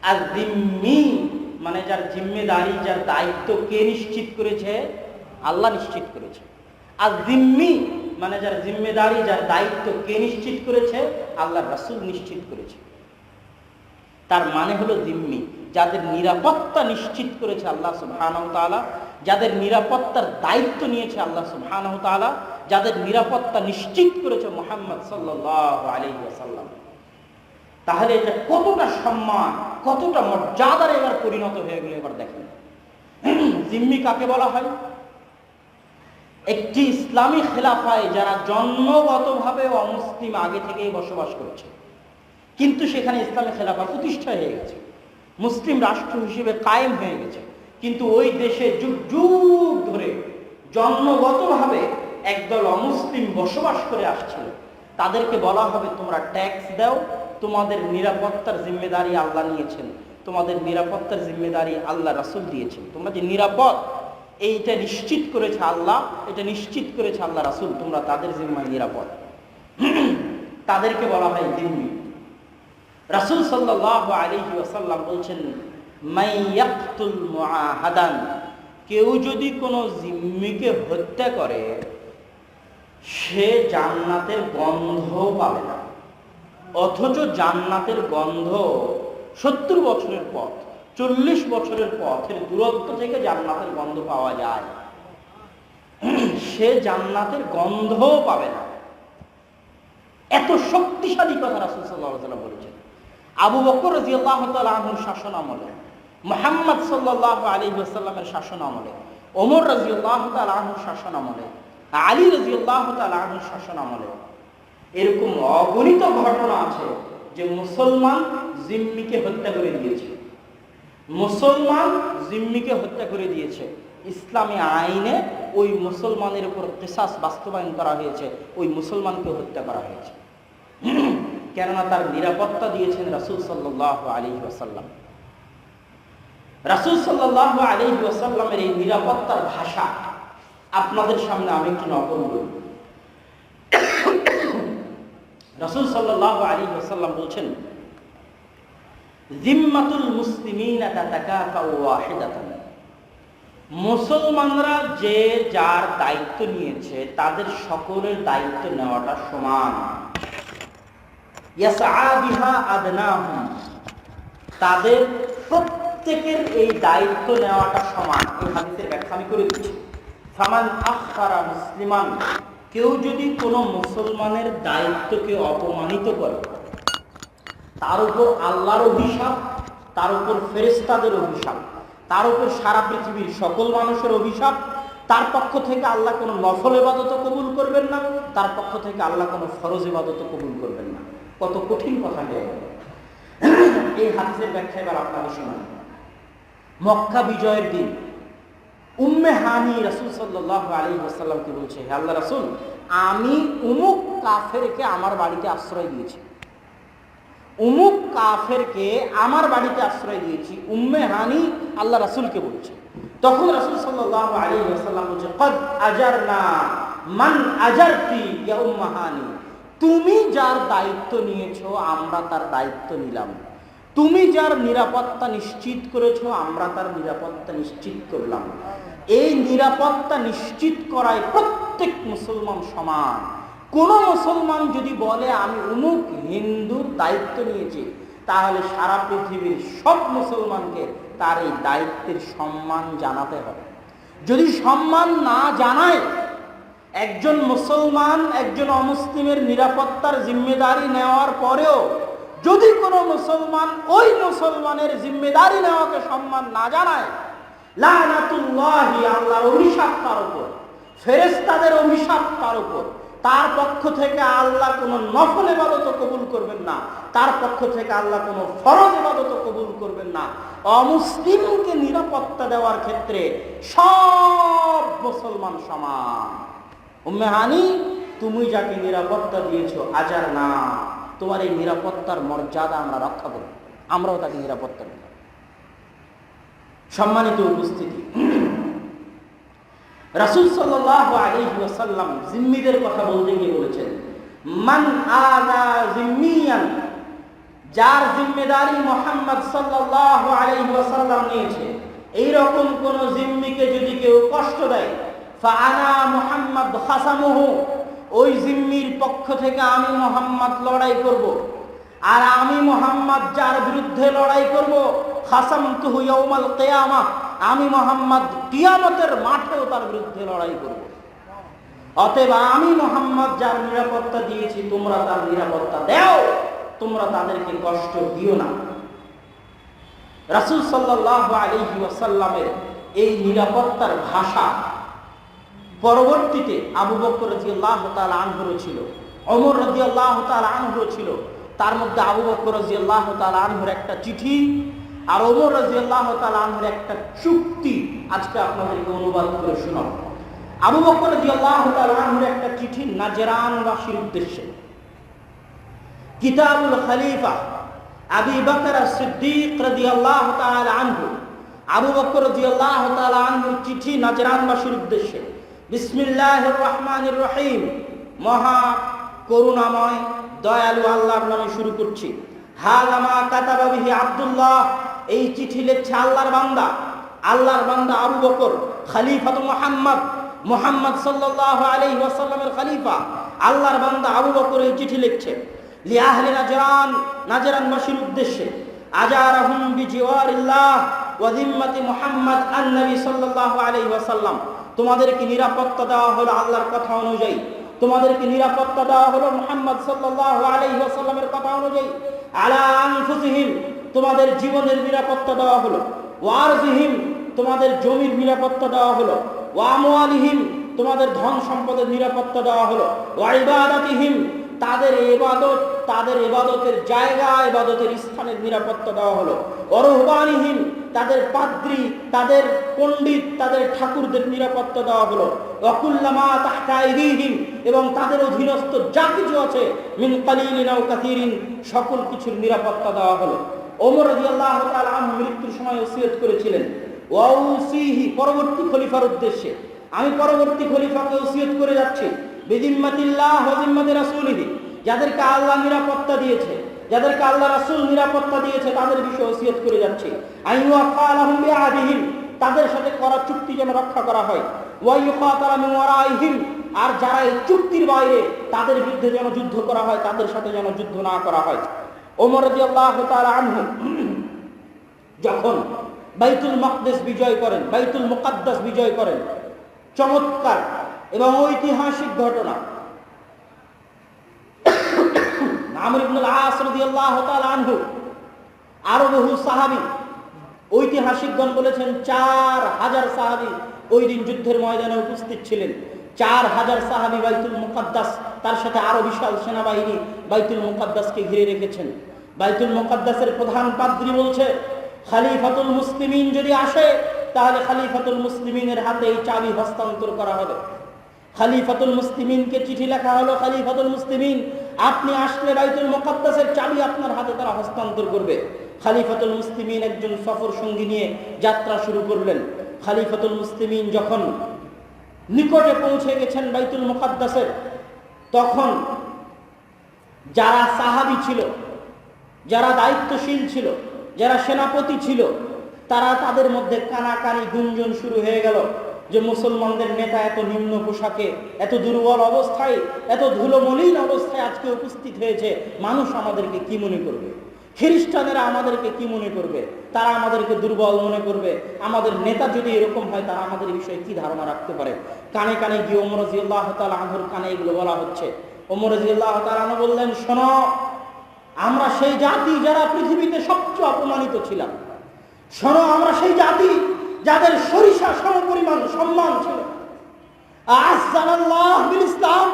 আর জিম্মি মানে যার জিম্মেদারি, যার দায়িত্ব কে নিশ্চিত করেছে? আল্লাহ নিশ্চিত করেছে। আর জিম্মি মানে যার জিম্মেদারি, যার দায়িত্ব কে নিশ্চিত করেছে? আল্লাহ রাসূল নিশ্চিত করেছে। তার মানে হলো জিম্মি, যাদের নিরাপত্তা নিশ্চিত করেছে আল্লাহ সুবহানাহু ওয়া তাআলা, যাদের নিরাপত্তার দায়িত্ব নিয়েছে আল্লাহ সুবহানাহু ওয়া তাআলা, যাদের নিরাপত্তা নিশ্চিত করেছে মুহাম্মদ সাল্লাল্লাহু আলাইহি ওয়াসাল্লাম। তাহলে এটা কতটা সম্মান, কতটা মর্যাদার এবার পরিণত হয়ে গেল। এবার দেখেন জিম্মি কাকে বলা হয়? একটি ইসলামী খেলাফায় যারা জন্মগতভাবে অমুসলিম আগে থেকেই বসবাস করছে, কিন্তু সেখানে ইসলামী খেলাফা প্রতিষ্ঠা হয়ে গেছে, মুসলিম রাষ্ট্র হিসেবে কায়েম হয়ে গেছে, কিন্তু ওই দেশে যুগ যুগ ধরে জন্মগতভাবে একদল অমুসলিম বসবাস করে আসছিল, তাদেরকে বলা হবে তোমরা ট্যাক্স দাও, তোমাদের নিরাপত্তার জিম্মেদারি আল্লাহ নিয়েছেন, তোমাদের নিরাপত্তার জিম্মেদারি আল্লাহ রাসূল দিয়েছেন, তোমরা যে নিরাপদ এইটা নিশ্চিত করেছে আল্লাহ, এটা নিশ্চিত করেছে আল্লাহ রাসূল, তোমরা তাদের জিম্মায় নিরাপদ। তাদেরকে বলা হয় জিম্মি। রাসূল সাল্লাল্লাহু আলাইহি ওয়াসাল্লাম বলছেন, মাইয়াকতুল মুআহাদান, কেউ যদি কোনো জিম্মিকে হত্যা করে সে জান্নাতের গন্ধ পাবে না। অথচ জান্নাতের গন্ধ 70 বছরের পথ, 40 বছরের পথের দূরত্ব থেকে জান্নাতের গন্ধ পাওয়া যায়, সে জান্নাতের গন্ধও পাবে না। এত শক্তিশালী কথা রাসূল সাল্লাল্লাহু আলাইহি ওয়াসাল্লাম বলেছেন। আবু বকর রাদিয়াল্লাহু তাআলা আনহুর শাসন আমলে, মুহাম্মদ সাল্লাল্লাহু আলাইহি ওয়াসাল্লামের শাসন আমলে ওমর রাদিয়াল্লাহু তাআলা আনহু শাসন আমলে, আলী রাদিয়াল্লাহু তাআলা আনহু শাসন আমলে এরকম অগণিত ঘটনা আছে যে মুসলমান জিম্মিকে হত্যা করে দিয়েছে। মুসলমান জিম্মিকে হত্যা করে দিয়েছে। ইসলামী আইনে ওই মুসলমানের উপর কিসাস বাস্তবায়ন করা হয়েছে, ওই মুসলমানকে হত্যা করা হয়েছে। কেননা তার নিরাপত্তা দিয়েছেন রাসূল সাল্লাল্লাহু আলাইহি ওয়াসাল্লাম। রাসূল সাল্লাল্লাহু আলাইহি ওয়াসাল্লামের এই নিরাপত্তার ভাষা আপনাদের সামনে আমি একটু নকল করি। রাসূল সাল্লাল্লাহু আলাইহি ওয়াসাল্লাম বলছেন, জিম্মাতুল মুসলিমিনা তাতাকাফাউ ওয়াহিদাতান, মুসলমানরা যে যার দায়িত্ব নিয়েছে তাদের সকলের দায়িত্ব নেওয়াটা সমান। ইয়াসআ বিহা আদনাহুম, তাদের প্রত্যেকের এই দায়িত্ব নেওয়াটা সমান। এই হাদিসের ব্যাখ্যা আমি করে দিচ্ছি। ফামান আখখারা মুসলিমান, কেউ যদি কোনো মুসলমানের দায়িত্বকে অপমানিত করে, তার উপর আল্লাহর অভিশাপ, তার উপর ফেরেশতাদের অভিশাপ, তার উপর সারা পৃথিবীর সকল মানুষের অভিশাপ। তার পক্ষ থেকে আল্লাহ কোনো নফল ইবাদত কবুল করবেন না, তার পক্ষ থেকে আল্লাহ কোনো ফরজ ইবাদত কবুল করবেন না। কত কঠিন কথা হয়ে গেল। এই হাদিসের ব্যাখ্যা এবার আপনাকে শোনান। মক্কা বিজয়ের দিন উম্মে হানি রাসূল সাল্লাল্লাহু আলাইহি ওয়াসাল্লামকে বলছে, হে আল্লাহর রাসূল, আমি উমুক কাফেরকে আমার বাড়িতে আশ্রয় দিয়েছি, উমুক কাফেরকে আমার বাড়িতে আশ্রয় দিয়েছি। উম্মে হানি আল্লাহ রাসূলকে বলছে। তখন রাসূল সাল্লাল্লাহু আলাইহি ওয়াসাল্লাম বলছে, কদ আজারনা মান আজারতি ইয়া উম্মে হানি, তুমি যার দায়িত্ব নিয়েছো আমরা তার দায়িত্ব নিলাম, তুমি যার নিরাপত্তা নিশ্চিত করেছো আমরা তার নিরাপত্তা নিশ্চিত করলাম। এই নিরাপত্তা নিশ্চিত করায় প্রত্যেক মুসলমান সমান। কোন মুসলমান যদি বলে আমি অমুক হিন্দুর দায়িত্ব নিয়েছি, তাহলে সারা পৃথিবীর সব মুসলমানকে তার এই দায়িত্বের সম্মান জানাতে হবে। যদি সম্মান না জানায়, একজন মুসলমান একজন অমুসলিমের নিরাপত্তার জিম্মেদারি নেওয়ার পরেও যদি কোনো মুসলমান ওই মুসলমানের জিম্মেদারি নেওয়াকে সম্মান না জানায়, লানাতুল্লাহি, আল্লাহর অভিশাপ তার উপর, ফেরেশতাদের অভিশাপ তার উপর। তার পক্ষ থেকে আল্লাহ কোনো নফল ইবাদত কবুল করবেন না, তার পক্ষ থেকে আল্লাহ কোনো ফরজ ইবাদত কবুল করবেন না। অমুসলিমকে নিরাপত্তা দেওয়ার ক্ষেত্রে সব মুসলমান সমান। উম্মে হানি, তুমি যাকে নিরাপত্তা দিয়েছো আজার না, তোমার এই নিরাপত্তার মর্যাদা আমরা রক্ষা করব, আমরাও তাকে নিরাপত্তা দেব। সম্মানিত উপস্থিতি, রাসূল সাল্লাল্লাহু আলাইহি ওয়াসাল্লাম জিম্মিদের কথা বলতে গিয়ে বলেছেন, মান আযা জিম্মিয়ান, যার জিম্মেদারি মুহাম্মদ সাল্লাল্লাহু আলাইহি ওয়াসাল্লাম নিয়েছে, এই রকম কোন জিম্মিকে যদি কেউ কষ্ট দেয়, ফাআনা মুহাম্মদ খাসামুহু, ওই জিম্মির পক্ষ থেকে আমি মুহাম্মদ লড়াই করব। আর আমি মুহাম্মদ যার বিরুদ্ধে লড়াই করব, খাসামতুহু ইয়াউমাল কিয়ামাহ, আমি মুহাম্মদ কিয়ামতের মাঠেও তার বিরুদ্ধে লড়াই করব। অতএব আমি মুহাম্মদ যার নিরাপত্তা দিয়েছি, তোমরা তার নিরাপত্তা দাও, তোমরা তাদেরকে কষ্ট দিও না। রাসূল সাল্লাল্লাহু আলাইহি ওয়াসাল্লামের এই নিরাপত্তার ভাষা পরবর্তীতে আবু বকর রাদিয়াল্লাহু তাআলা আনহু ছিল, ওমর রাদিয়াল্লাহু তাআলা আনহু ছিল। তার মধ্যে আবু বকর রাদিয়াল্লাহু তাআলা আনহুর একটা চিঠি আর ওমর রাদিয়াল্লাহু তাআলা আনহুর একটা চুক্তি আজকে আপনাদেরকে অনুবাদ করে শোনাব। আবু বকর রাদিয়াল্লাহু তাআলা আনহুর একটা চিঠি নাজরানবাসীর উদ্দেশ্যে। কিতাবুল খলিফা আবু বকর as-সিদ্দিক রাদিয়াল্লাহু তাআলা আনহু, আবু বকর রাদিয়াল্লাহু তাআলা আনহুর চিঠি নাজরানবাসীর উদ্দেশ্যে। বিসমিল্লাহির রহমানির রহিম, মহা করুণাময় দয়ালু আল্লাহর নামে শুরু করছি। হাযা মা কাতাবা বিহি আব্দুল্লাহ, এই চিঠি লিখছে আল্লাহর বান্দা, আল্লাহর বান্দা আবু বকর, খলিফাতু মুহাম্মদ, মুহাম্মদ সাল্লাল্লাহু আলাইহি ওয়াসাল্লামের খলিফা, আল্লাহর বান্দা আবু বকর এই চিঠি লিখছে। লি আহলি নাজরান, নাজরানবাসীর উদ্দেশ্যে। আজারাহুম বিজিওয়ারিল্লাহ ওয়া যিম্মাতি মুহাম্মদ আন-নবী সাল্লাল্লাহু আলাইহি ওয়াসাল্লাম, তোমাদেরকে নিরাপত্তা দেওয়া হলো আল্লাহর কথা অনুযায়ী, তোমাদেরকে নিরাপত্তা দেওয়া হলো মুহাম্মদ সাল্লাল্লাহু আলাইহি ওয়াসাল্লামের কথা অনুযায়ী। আলা আনফুসিহিম, তোমাদের জীবনের নিরাপত্তা দেওয়া হলো। ওয়ারজিহিম, তোমাদের জমির নিরাপত্তা দেওয়া হলো, ওয়া আমওয়ালিহিম তোমাদের ধন সম্পদের নিরাপত্তা দেওয়া হলো, ওয়া ইবাদাতিহিম তাদের ইবাদতের জায়গা, ইবাদতের স্থানের নিরাপত্তা দেওয়া হলো, ওয়া রুহবানিহিম তাদের পাদ্রী, তাদের পণ্ডিত, তাদের ঠাকুরদের নিরাপত্তা দেওয়া হলো, ওয়া কুল্লামা তাহতা আইদিহিম এবং তাদের অধীনস্থ যা কিছু আছে মিন কালিলিন আও কাসীরিন সকল কিছুর নিরাপত্তা দেওয়া হলো। ওমর রাদিয়াল্লাহু তাআলা আনহু মৃত্যুর সময় ওসিয়ত করেছিলেন, ওয়াউসিহি পরবর্তী খলিফার উদ্দেশ্যে, আমি পরবর্তী খলিফাকে ওসিয়ত করে যাচ্ছি, বিজিম্মাতিল্লাহ ওয়া জিম্মাতি রাসূলিহি যাদেরকে আল্লাহ নিরাপত্তা দিয়েছে, যাদেরকে আল্লাহ রাসূল নিরাপত্তা দিয়েছে তাদের বিষয়ে ওসিয়ত করে যাচ্ছি, আইয়ুফা লাহুম বিআহদিহিম তাদের সাথে করা চুক্তি যেন রক্ষা করা হয়, ওয়া ইউকাতালা মিন ওয়ারাইহিম আর যারা এই চুক্তির বাইরে তাদের বিরুদ্ধে যেন যুদ্ধ করা হয়, তাদের সাথে যেন যুদ্ধ না করা হয়। ওমর রাদিয়াল্লাহু তাআলা আনহু যখন বাইতুল মাকদিস বিজয় করেন, বাইতুল মুকাদ্দাস বিজয় করেন, চমৎকার এবং ঐতিহাসিক ঘটনা। আমর ইবনুল আস রাদিয়াল্লাহু তাআলা আনহু আরো বহু সাহাবী, ঐতিহাসিকগণ বলেছেন 4000 সাহাবী ওই দিন যুদ্ধের ময়দানে উপস্থিত ছিলেন। 4000 সাহাবী বাইতুল মুকাদ্দাস, তার সাথে আরো বিশাল সেনাবাহিনী বাইতুল মুকাদ্দাসকে ঘিরে রেখেছেন। বাইতুল মুকাদ্দাসের প্রধান পাদ্রী বলছে, খলিফাতুল মুসলিমিন যদি আসে তাহলে খলিফাতুল মুসলিমিনের হাতে এই চাবি হস্তান্তর করা হবে। খলিফাতুল মুসলিমিনকে চিঠি লেখা হলো, খলিফাতুল মুসলিমিন আপনি আসলে বাইতুল মুকাদ্দাসের চাবি আপনার হাতে তারা হস্তান্তর করবে। খলিফাতুল মুসলিমিন একজন সফর সঙ্গী নিয়ে যাত্রা শুরু করলেন। খলিফাতুল মুসলিমিন যখন নিকটে পৌঁছে গেছেন বাইতুল মুকাদ্দাসের, তখন যারা সাহাবী ছিল, যারা দায়িত্বশীল ছিল, যারা সেনাপতি ছিল, তারা তাদের মধ্যে কানাকানি গুঞ্জন শুরু হয়ে গেল যে মুসলমানদের নেতা এত নিম্ন পোশাকে, এত দুর্বল অবস্থায়, এত ধুলোমলিন অবস্থায় আজকে উপস্থিত হয়েছে, মানুষ আমাদেরকে কি মনে করবে? খ্রিস্টানেরা আমাদেরকে কি মনে করবে? তারা আমাদেরকে দুর্বল মনে করবে। আমাদের নেতা যদি এরকম হয় তারা আমাদের বিষয়ে কি ধারণা রাখতে পারে? কানে কানে গিয়ে ওমর রাদিয়াল্লাহু তাআলা আনহুর কানে এগুলো বলা হচ্ছে। ওমর রাদিয়াল্লাহু তাআলা আনহু বললেন, শোনো, আমরা সেই জাতি যারা পৃথিবীতে সবচেয়ে অপমানিত ছিলাম। শোনো, আমরা সেই জাতি যাদের সরিষা সমপরিমাণ সম্মান ছিল। আযযানাল্লাহ বিল ইসলাম,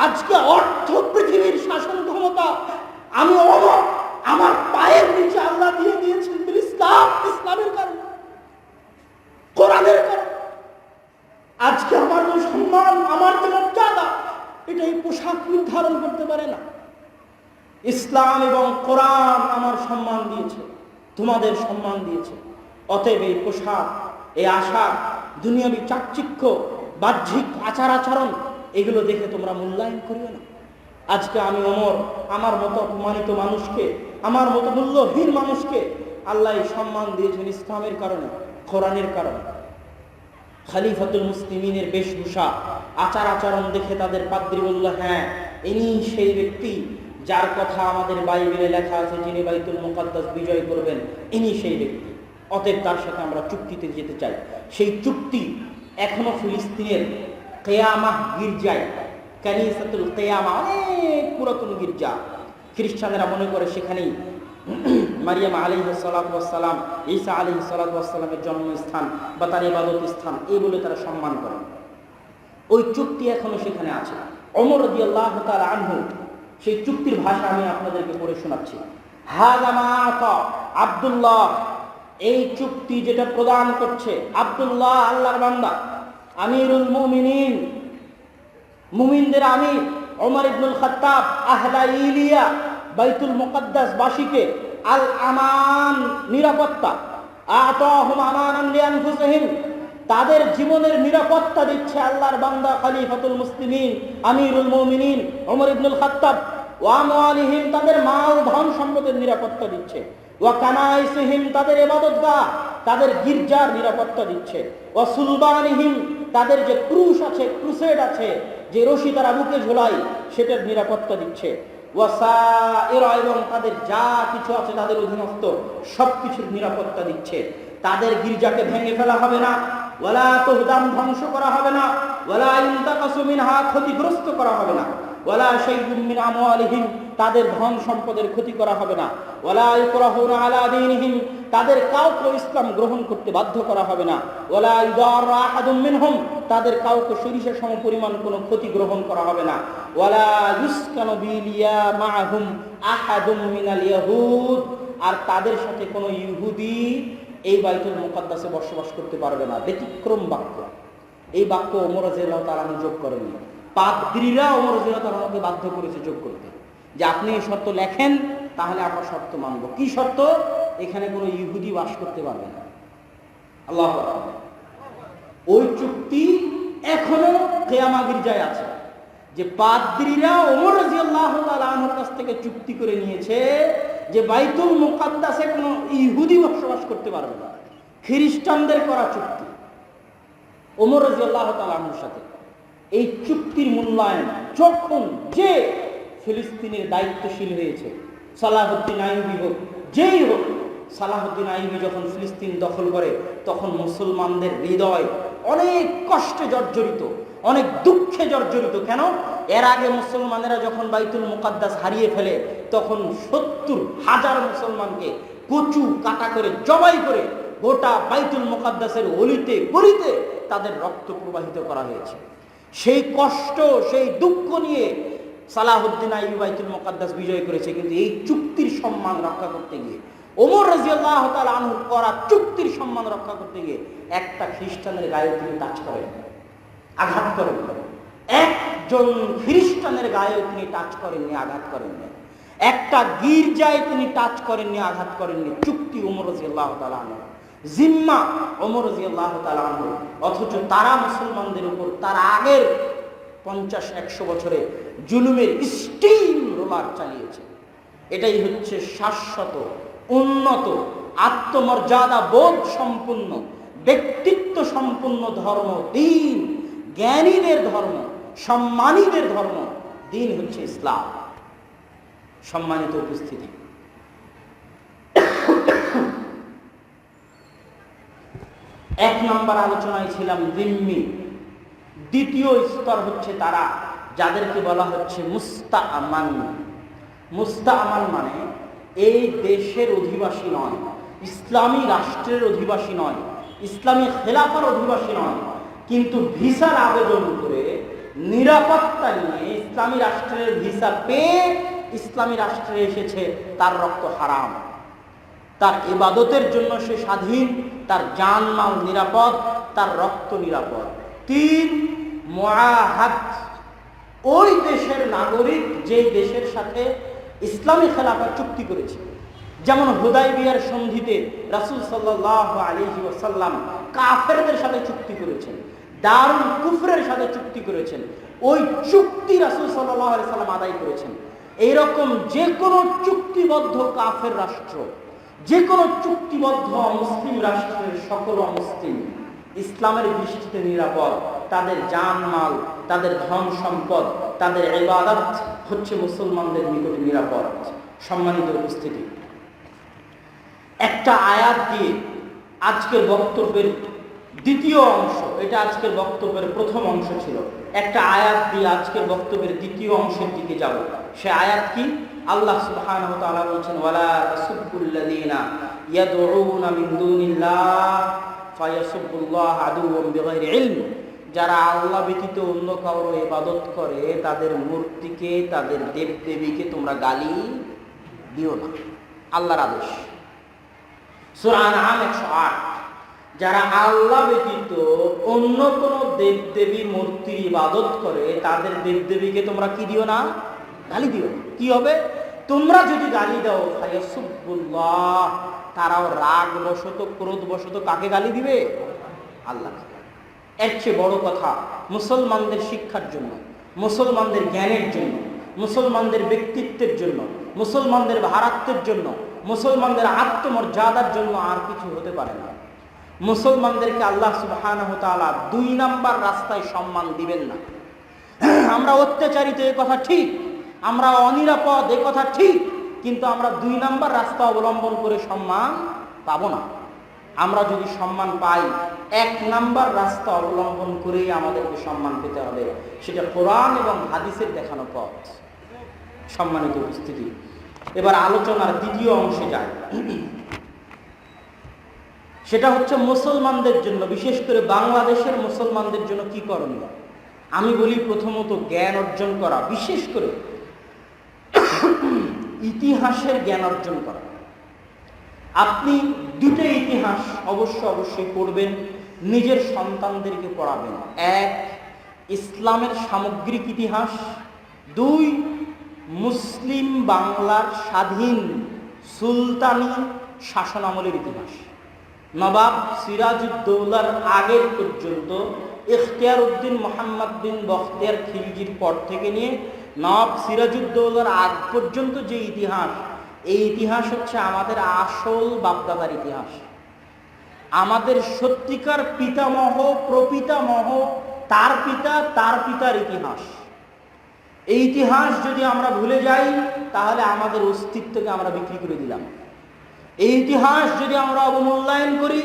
আজকে অর্থ পৃথিবীর শাসন ক্ষমতা আমি ওমর আমার পায়ের নিচে আল্লাহ দিয়ে দিয়েছেন বিল ইসলাম, ইসলামের কারণে, কোরআনের কারণে। আজকে আমার যে সম্মান, আমার যে মর্যাদা, এটা এই পোশাক নির্ধারণ করতে পারে না। ইসলাম এবং কোরআন আমার সম্মান দিয়েছে, তোমাদের সম্মান দিয়েছে। অতএব এই পোশাক, এই আশা, দুনিয়াবী চাকচিক্য, বাহ্যিক আচার আচরণ, এগুলো দেখে তোমরা মূল্যায়ন করিও না। আজকে আমি ওমর আমার মতো অপমানিত মানুষকে, আমার মতো মূল্যহীন মানুষকে আল্লাহ সম্মান দিয়েছেন ইসলামের কারণে, কোরআনের কারণে। খলিফাতুল মুসলিমিনের বেশভূষা, আচার আচরণ দেখে তাদের পাদ্রী বলল, হ্যাঁ, ইনি সেই ব্যক্তি যার কথা আমাদের বাইবেলে লেখা আছে, যিনি বাইতুল মুকাদ্দাস বিজয় করবেন, ইনি সেই ব্যক্তি। অতএব তার সাথে আমরা চুক্তিতে যেতে চাই। সেই চুক্তি এখনো ফিলিস্তিনের কিয়ামাহ গির্জায়, কানিসাতুল কিয়ামা, অনেক পুরাতন গির্জা, খ্রিস্টানেরা মনে করে সেখানেই মারিয়াম আলাইহিস সালাতু ওয়াস সালাম, ঈসা আলাইহিস সালাতু ওয়াস সালামের জন্মস্থান বা তার ইবাদত স্থান, এই বলে তারা সম্মান করে। ওই চুক্তি এখনো সেখানে আছে। ওমর রাদিয়াল্লাহু তাআলা আনহু সেই চুক্তির ভাষা আমি আপনাদেরকে পড়ে শোনাচ্ছি। হাযা মা আতা আব্দুল্লাহ, এই চুক্তি যেটা প্রদান করছে আব্দুল্লাহ, আল্লাহর বান্দা, আমিরুল মুমিনিন, মুমিনদের আমির ওমর ইবনুল খাত্তাব, আহলা ইলিয়া, বাইতুল মুকাদ্দাস বাসীকে আল আমান, নিরাপত্তা, আতাহুম আমানান লিআনফুসিহিম, তাদের জীবনের নিরাপত্তা দিচ্ছে আল্লাহর বান্দা খলিফাতুল মুসলিমিন, আমিরুল মুমিনিন ওমর ইবনুল খাত্তাব, ওয়া আমওয়ালিহিম, তাদের মাল ধন সম্পদের নিরাপত্তা দিচ্ছে, ওয়া কানাইসিহিম, তাদের ইবাদতগাহ, তাদের গির্জার নিরাপত্তা দিচ্ছে, ওয়া সুলবানিহিম, তাদের যে ক্রুশ আছে, ক্রুসেড আছে, যে রশি তারা বুকে ঝোলায়, সেটার নিরাপত্তা দিচ্ছে, ওয়া সাইরা, এবং তাদের যা কিছু আছে তাদের অধীনস্থ সবকিছুর নিরাপত্তা দিচ্ছে। তাদের গির্জাকে ভেঙে ফেলা হবে না, ওয়ালা তুহদাম, ধ্বংস করা হবে না, ওয়ালা ইনতাকাসু মিনহা, ক্ষতিগ্রস্ত করা হবে না। ওয়ালা শাইউম মিন আমওয়ালিহিম, তাদের ধন সম্পদের ক্ষতি করা হবে না। ওয়ালা ইকরাহুনা আলা দীনিহিম, তাদের কাউকে ইসলাম গ্রহণ করতে বাধ্য করা হবে না। ওয়ালা ইদারা আহাদুম মিনহুম, তাদের কাউকে সরিষা সমপরিমাণ কোনো ক্ষতি গ্রহণ করা হবে না। ওয়ালা ইউসকানু বিলিয়া মাআহুম আহাদুম মিনাল ইয়াহুদ, আর তাদের সাথে কোনো ইহুদি এই বাইতুল মুকাদ্দাসে বসবাস করতে পারবে না। ব্যতিক্রম বাক্য। এই বাক্য ওমর রাদিয়াল্লাহু তাআলা যোগ করেননি, পাদ্রীরা ওমর রাদিয়াল্লাহু তাআলাকে বাধ্য করেছে যোগ করতে, যে আপনি এই শর্ত লেখেন তাহলে আমরা শর্ত মানব। কি শর্ত? এখানে কোনো ইহুদি বাস করতে পারবে না। আল্লাহু আকবার। ওই চুক্তি এখনো কিয়ামত গির্জায় আছে, যে পাদ্রীরা ওমর রাদিয়াল্লাহু তাআলা আনহুর কাছ থেকে চুক্তি করে নিয়েছে যে বাইতুল মুকাদ্দাসে কোনো ইহুদি বসবাস করতে পারবে না। খ্রিস্টানদের করা চুক্তি ওমর রাদিয়াল্লাহু তাআলা আনহুর সাথে। এই চুক্তির মূল্যায়ন যখন যে ফিলিস্তিনের দায়িত্বশীল হয়েছে, সালাহুদ্দিন আইয়ুবী হোক, যেই হোক, সালাহুদ্দিন আইয়ুবী যখন ফিলিস্তিন দখল করে তখন মুসলমানদের হৃদয় অনেক কষ্টে জর্জরিত, অনেক দুঃখে জর্জরিত। কেন? এর আগে মুসলমানেরা যখন বাইতুল মুকাদ্দাস হারিয়ে ফেলে তখন ৭০,০০০ মুসলমানকে কচু কাটা করে জবাই করে গোটা বাইতুল মুকাদ্দাসের অলিতে গলিতে তাদের রক্ত প্রবাহিত করা হয়েছে। সেই কষ্ট, সেই দুঃখ নিয়ে সালাহুদ্দিন আইয়ুবী বাইতুল মুকাদ্দাস বিজয় করেছে। কিন্তু এই চুক্তির সম্মান রক্ষা করতে গিয়ে, ওমর রাদিয়াল্লাহু তাআলা আনহুর করা চুক্তির সম্মান রক্ষা করতে গিয়ে একটা খ্রিস্টানের গায়ে তিনি টাচ করেন, আঘাত করেন। একজন খ্রিস্টানের গায়ে তিনি টাচ করেননি, আঘাত করেননি। একটা গির্জায় তিনি টাচ করেননি, আঘাত করেননি। চুক্তি ওমর রাদিয়াল্লাহু তাআলা আনহু, জিম্মা ওমর রাদিয়াল্লাহু তাআলা আনহু। অথচ তারা মুসলমানদের উপর তার আগের ৫০-১০০ বছরে জুলুমের স্টিম রোলার চালিয়েছে। এটাই হচ্ছে শাশ্বত, উন্নত, আত্মমর্যাদা বোধ সম্পন্ন, ব্যক্তিত্ব সম্পন্ন ধর্ম, দিন, জ্ঞানীদের ধর্ম, সম্মানীদের ধর্ম। দিন হচ্ছে ইসলাম। সম্মানিত উপস্থিতি, এক নম্বর আলোচনায় ছিলাম জিম্মি। দ্বিতীয় স্তর হচ্ছে তারা যাদেরকে বলা হচ্ছে মুস্তাআমান। মুস্তাআমান মানে এই দেশের অধিবাসী নয়, ইসলামী রাষ্ট্রের অধিবাসী নয়, ইসলামী খেলাফার অধিবাসী নয়, কিন্তু ভিসার আবেদন করে নিরাপত্তা নিয়ে ইসলামী রাষ্ট্রের ভিসা পেয়ে ইসলামী রাষ্ট্রে এসেছে। তার রক্ত হারাম, তার ইবাদতের জন্য সে স্বাধীন, তার জানমাল নিরাপদ, তার রক্ত নিরাপদ। ৩, মুআহাদ, ওই দেশের নাগরিক যে দেশের সাথে ইসলামী খেলাফা চুক্তি করেছে। যেমন হুদাইবিয়ার সন্ধিতে রাসূল সাল্লাল্লাহু আলাইহি ওয়াসাল্লাম কাফেরদের সাথে চুক্তি করেছেন, দারুল কুফরের সাথে চুক্তি করেছেন। ওই চুক্তি রাসূল সাল্লাল্লাহু আলাইহি ওয়াসাল্লাম আদায় করেছেন। এইরকম যে কোনো চুক্তিবদ্ধ কাফের রাষ্ট্র, যে কোনো চুক্তিবদ্ধ মুসলিম রাষ্ট্রের সকল মুসলিম ইসলামের দৃষ্টিতে নিরাপদ। তাদের জানমাল, তাদের ধন সম্পদ, তাদের ইবাদত হচ্ছে মুসলমানদের নিকটে নিরাপদ। সম্মানিত উপস্থিতি, একটা আয়াত দিয়ে আজকের বক্তব্যের দ্বিতীয় অংশ, এটা আজকের বক্তব্যের প্রথম অংশ ছিল, একটা আয়াত দিয়ে আজকের বক্তব্যের দ্বিতীয় অংশের দিকে যাব। সে আয়াত কি? আল্লাহ সুবহানাহু ওয়া তাআলা বলেছেন, ওয়ালা তাসুবুল্লাযীনা ইয়াদউনা মিন দুনিল্লাহ ফায়াসুবুল্লাহ আদুওয়াম বিগাইরি ইলম। যারা আল্লাহ ব্যতীত অন্য কারো ইবাদত করে তাদের মূর্তিকে, তাদের দেবদেবীকে তোমরা গালি দিও না। আল্লাহর আদেশ, সূরা আনআম ১০৮। যারা আল্লাহ ব্যতীত অন্য কোনো দেবদেবী মূর্তির ইবাদত করে তাদের দেবদেবীকে তোমরা কি দিও না? গালি দিও। কি হবে? তোমরা যদি গালি দাও, ফায়াসুবুল্লাহ, তারাও রাগ বশত, ক্রোধ বশত কাকে গালি দিবে? আল্লাহ। এর চেয়ে বড় কথা, মুসলমানদের শিক্ষার জন্য, মুসলমানদের জ্ঞানের জন্য, মুসলমানদের ব্যক্তিত্বের জন্য, মুসলমানদের ভারাত্বের জন্য, মুসলমানদের আত্মমর্যাদার জন্য আর কিছু হতে পারে না। মুসলমানদেরকে আল্লাহ সুবহানাহু ওয়া তাআলা ২ নাম্বার রাস্তায় সম্মান দিবেন না। আমরা অত্যাচারিত, এ কথা ঠিক, আমরা অনিরাপদ, এ কথা ঠিক, কিন্তু আমরা ২ নাম্বার রাস্তা অবলম্বন করে সম্মান পাবো না। আমরা যদি সম্মান পাই, 1 নাম্বার রাস্তা অবলম্বন করেই আমাদেরকে সম্মান পেতে হবে, সেটা কোরআন এবং হাদিসের দেখানো পথ। সম্মানিত উপস্থিতি, এবার আলোচনার দ্বিতীয় অংশে যায়। সেটা হচ্ছে মুসলমানদের জন্য, বিশেষ করে বাংলাদেশের মুসলমানদের জন্য কি করণীয়। আমি বলি প্রথমত জ্ঞান অর্জন করা, বিশেষ করে ইতিহাসের জ্ঞান অর্জন করা। আপনি দুটো ইতিহাস অবশ্যই পড়বেন, নিজের সন্তানদেরকে পড়াবেন। 1, ইসলামের সামগ্রিক ইতিহাস। 2, মুসলিম বাংলার স্বাধীন সুলতানি শাসনামলের ইতিহাস। নবাব সিরাজউদ্দৌলার আগের পর্যন্ত, ইখতিয়ার উদ্দিন মোহাম্মদ বিন বখতিয়ার খিলজির পর থেকে নিয়ে নবাব সিরাজউদ্দৌলার আগ পর্যন্ত যে ইতিহাস, এই ইতিহাস হচ্ছে আমাদের আসল বাপদাদার ইতিহাস, আমাদের সত্যিকার পিতামহ প্রপিতামহ, তার পিতা তার পিতার ইতিহাস। এই ইতিহাস যদি আমরা ভুলে যাই, তাহলে আমাদের অস্তিত্বকে আমরা বিক্রি করে দিলাম। এই ইতিহাস যদি আমরা অবমূল্যায়ন করি,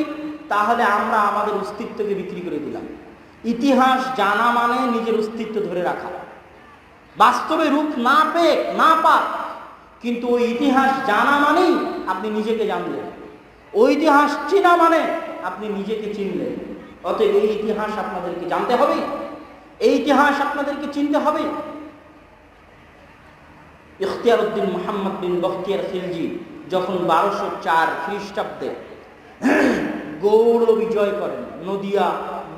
তাহলে আমরা আমাদের অস্তিত্বকে বিক্রি করে দিলাম। ইতিহাস জানা মানে নিজের অস্তিত্ব ধরে রাখা, বাস্তবে রূপ না পেয়ে না পাক, কিন্তু ওই ইতিহাস জানা মানেই আপনি নিজেকে জানলেন, ওই ইতিহাস চেনা মানে আপনি নিজেকে চিনলেন। অতএব এই ইতিহাস আপনাদেরকে জানতে হবে, এই ইতিহাস আপনাদেরকে চিনতে হবে। ইখতিয়ার উদ্দিন মোহাম্মদ বিন বখতিয়ার খিলজি যখন 1204 খ্রিস্টাব্দে গৌড় বিজয় করেন, নদিয়া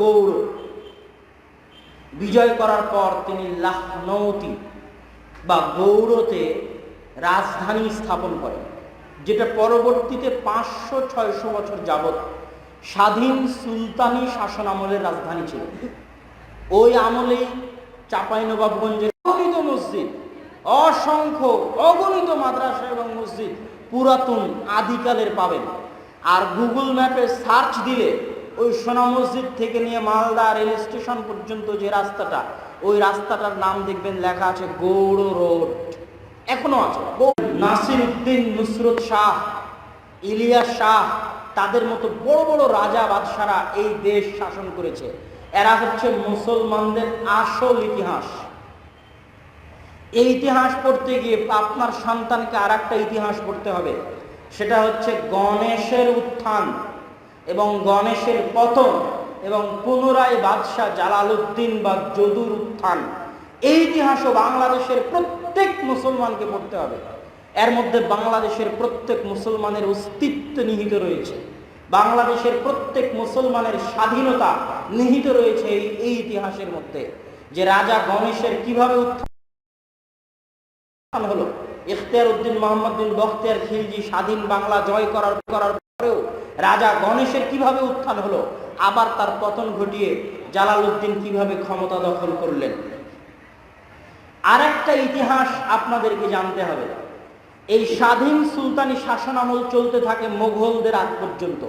গৌড় বিজয় করার পর তিনি লখনৌতি বা গৌড়তে রাজধানী স্থাপন করেন, যেটা পরবর্তীতে 500-600 বছর যাবৎ স্বাধীন সুলতানি শাসন আমলের রাজধানী ছিল। ওই আমলেই চাঁপাইনবাবগঞ্জের অগণিত মসজিদ, অসংখ্য অগণিত মাদ্রাসা এবং মসজিদ পুরাতন আদিকালের পাবেন। আর গুগল ম্যাপে সার্চ দিলে ওই সোনা মসজিদ থেকে নিয়ে মালদা রেল স্টেশন পর্যন্ত যে রাস্তাটা, ওই রাস্তাটার নাম দেখবেন লেখা আছে গৌড় রোড, এখনো আছে। নাসির উদ্দিন, নুসরত শাহ, ইলিয়াস শাহ, তাদের মতো বড় বড় রাজা বাদশারা এই দেশ শাসন করেছে। এরা হচ্ছে মুসলমানদের আসল ইতিহাস। এই ইতিহাস পড়তে গিয়ে আপনার সন্তানকে আর একটা ইতিহাস পড়তে হবে, সেটা হচ্ছে গণেশের উত্থান এবং গণেশের পতন এবং পুনরায় বাদশাহ জালালউদ্দিন বা যদুর উত্থান। এই ইতিহাসও বাংলাদেশের প্রত্যেক মুসলমানকে পড়তে হবে। এর মধ্যে বাংলাদেশের প্রত্যেক মুসলমানের অস্তিত্ব নিহিত রয়েছে, বাংলাদেশের প্রত্যেক মুসলমানের স্বাধীনতা নিহিত রয়েছে এই ইতিহাসের মধ্যে। যে রাজা গণেশের কিভাবে উত্থান হলো, ইখতিয়ার উদ্দিন মোহাম্মদ বিন বখতিয়ার খিলজি স্বাধীন বাংলা জয় করার পরেও রাজা গণেশের কিভাবে উত্থান হলো, আবার তার পতন ঘটিয়ে জালালউদ্দিন কিভাবে ক্ষমতা দখল করলেন। আর একটা ইতিহাস আপনাদেরকে জানতে হবে। এই স্বাধীন সুলতানি শাসন আমল চলতে থাকে মোগলদের আগ পর্যন্ত।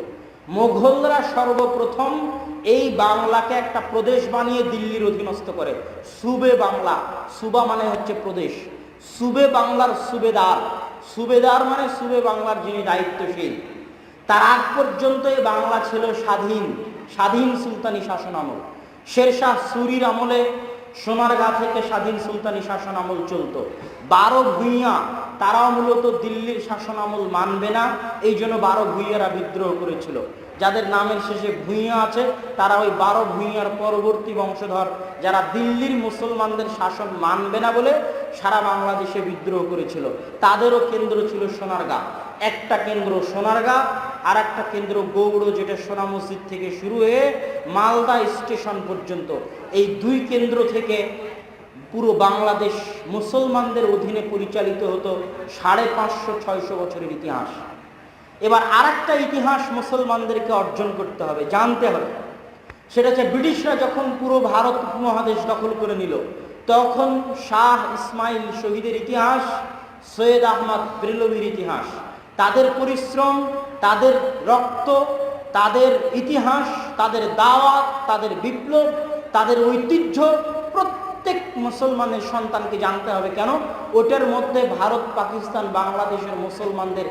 মোগলরা সর্বপ্রথম এই বাংলাকে একটা প্রদেশ বানিয়ে দিল্লির অধীনস্থ করে। সুবে বাংলা, সুবা মানে হচ্ছে প্রদেশ, সুবে বাংলার সুবেদার, সুবেদার মানে সুবে বাংলার যিনি দায়িত্বশীল। তার আগ পর্যন্ত এই বাংলা ছিল স্বাধীন সুলতানি শাসন আমল। শেরশাহ সুরির আমলে সোনারগাঁ থেকে স্বাধীন সুলতানি শাসন আমল চলত। 12 ভূঁইয়া, তারাও মূলত দিল্লির শাসন আমল মানবে না, এই জন্য 12 ভূঁইয়ারা বিদ্রোহ করেছিল। যাদের নামের শেষে ভূঁইয়া আছে তারা ওই 12 ভূঁইয়ার পরবর্তী বংশধর, যারা দিল্লির মুসলমানদের শাসন মানবে না বলে সারা বাংলাদেশে বিদ্রোহ করেছিল। তাদেরও কেন্দ্র ছিল সোনারগাঁ। একটা কেন্দ্র সোনারগাঁ, আর একটা কেন্দ্র গৌড়, যেটা সোনা মসজিদ থেকে শুরু হয়ে মালদা স্টেশন পর্যন্ত। এই 2 কেন্দ্র থেকে পুরো বাংলাদেশ মুসলমানদের অধীনে পরিচালিত হতো। 550-600 বছরের ইতিহাস। এবার আর একটা ইতিহাস মুসলমানদেরকে অর্জন করতে হবে, জানতে হবে। সেটা হচ্ছে ব্রিটিশরা যখন পুরো ভারত উপমহাদেশ দখল করে নিল, তখন শাহ ইসমাইল শহীদের ইতিহাস, সৈয়দ আহমদ বেরলভীর ইতিহাস, তাদের পরিশ্রম, তাদের রক্ত, তাদের ইতিহাস, তাদের দাওয়াত, তাদের বিপ্লব, তাদের ঐতিহ্য প্রত্যেক মুসলমানের সন্তানকে জানতে হবে। কেন? ওটার মধ্যে ভারত, পাকিস্তান, বাংলাদেশের মুসলমানদের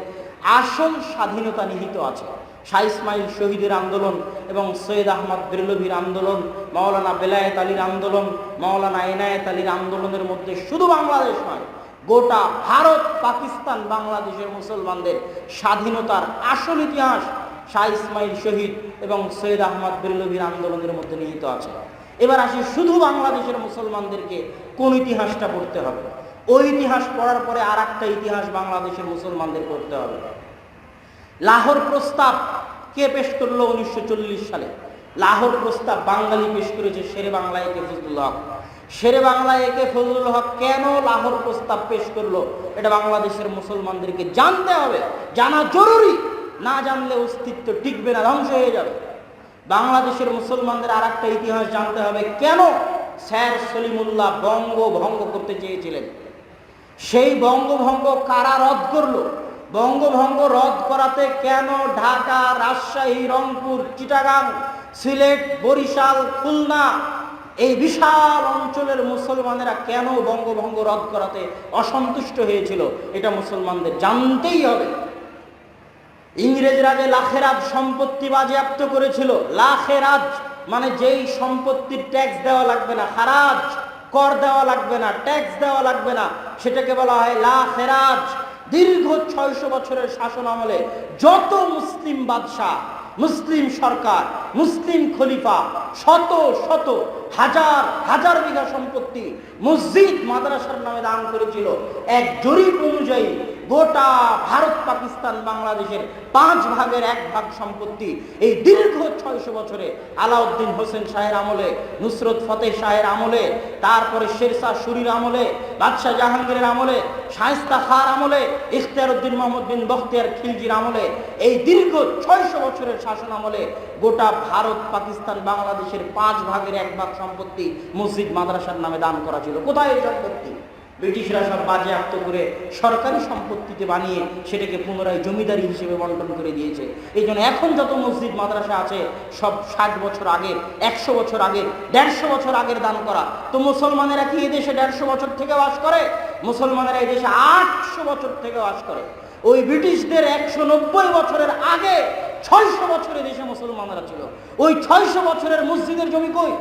আসল স্বাধীনতা নিহিত আছে। শাহ ইসমাইল শহীদের আন্দোলন এবং সৈয়দ আহমদ বেরলভীর আন্দোলন, মাওলানা বেলায়েত আলীর আন্দোলন, মাওলানা এনায়েত আলীর আন্দোলনের মধ্যে শুধু বাংলাদেশ নয়, গোটা ভারত, পাকিস্তান, বাংলাদেশের মুসলমানদের স্বাধীনতার আসল ইতিহাস শাহ ইসমাইল শহীদ এবং সৈয়দ আহমদ বেরলভীর আন্দোলনের মধ্যে নিহিত আছে। এবার আসি শুধু বাংলাদেশের মুসলমানদেরকে কোন ইতিহাসটা পড়তে হবে। ওই ইতিহাস পড়ার পরে আর একটা ইতিহাস বাংলাদেশের মুসলমানদের পড়তে হবে। লাহোর প্রস্তাব কে পেশ করলো 1940 সালে? লাহোর প্রস্তাব বাঙালি পেশ করেছে, শেরে বাংলা একে ফজলুল হক। শেরে বাংলা একে ফজলুল হক কেন লাহোর প্রস্তাব পেশ করলো, এটা বাংলাদেশের মুসলমানদেরকে জানতে হবে, জানা জরুরি। না জানলে অস্তিত্ব টিকবে না, ধ্বংস হয়ে যাবে। বাংলাদেশের মুসলমানদের আর একটা ইতিহাস জানতে হবে, কেন স্যার সলিমুল্লাহ বঙ্গভঙ্গ করতে চেয়েছিলেন। সেই বঙ্গভঙ্গ কারা রদ করলো? বঙ্গভঙ্গ রদ করাতে কেন ঢাকা, রাজশাহী, রংপুর, চিটাগাং, সিলেট, বরিশাল, খুলনা এই বিশাল অঞ্চলের মুসলমানেরা কেন বঙ্গভঙ্গ রদ করাতে অসন্তুষ্ট হয়েছিল, এটা মুসলমানদের জানতেই হবে। ইংরেজরা যে লাখেরাজ সম্পত্তি বাজেয়াপ্ত করেছিল, লাখেরাজ মানে যেই সম্পত্তির ট্যাক্স দেওয়া লাগবে না, খারাজ কর দেওয়া লাগবে না, ট্যাক্স দেওয়া লাগবে না, সেটাকে বলা হয় লাখেরাজ। দীর্ঘ 600 বছরের শাসন আমলে যত মুসলিম বাদশাহ, মুসলিম সরকার, মুসলিম খলিফা শত শত হাজার হাজার বিঘা সম্পত্তি মসজিদ মাদ্রাসার নামে দান করেছিল, এক জরিপ অনুযায়ী গোটা ভারত, পাকিস্তান, বাংলাদেশের 5 ভাগের 1 ভাগ সম্পত্তি এই দীর্ঘ 600 বছরে আলাউদ্দিন হোসেন শাহের আমলে, নুসরত ফতেহ শাহের আমলে, তারপরে শেরশাহ সুরির আমলে, বাদশাহ জাহাঙ্গীরের আমলে, শায়েস্তা খাঁর আমলে, ইখতিয়ারউদ্দিন মোহাম্মদ বিন বখতিয়ার খিলজির আমলে, এই দীর্ঘ 600 বছরের শাসন আমলে গোটা ভারত, পাকিস্তান, বাংলাদেশের 5 ভাগের 1 ভাগ সম্পত্তি মসজিদ মাদ্রাসার নামে দান করা ছিল। কোথায় এই সম্পত্তি? ব্রিটিশরা সব বাজেয়াপ্ত করে সরকারি সম্পত্তিতে বানিয়ে সেটাকে পুনরায় জমিদারি হিসেবে বন্টন করে দিয়েছে। এই জন্য এখন যত মসজিদ মাদ্রাসা আছে সব 60 বছর আগের, 100 বছর আগের, 150 বছর আগের দান করা। তো মুসলমানেরা কি এদেশে 150 বছর থেকে বাস করে? মুসলমানেরা এই দেশে 800 বছর থেকে বাস করে। ওই ব্রিটিশদের 190 বছরের আগে 600 বছরের দেশে মুসলমানরা ছিল। ওই 600 বছরের মসজিদের জমি কই?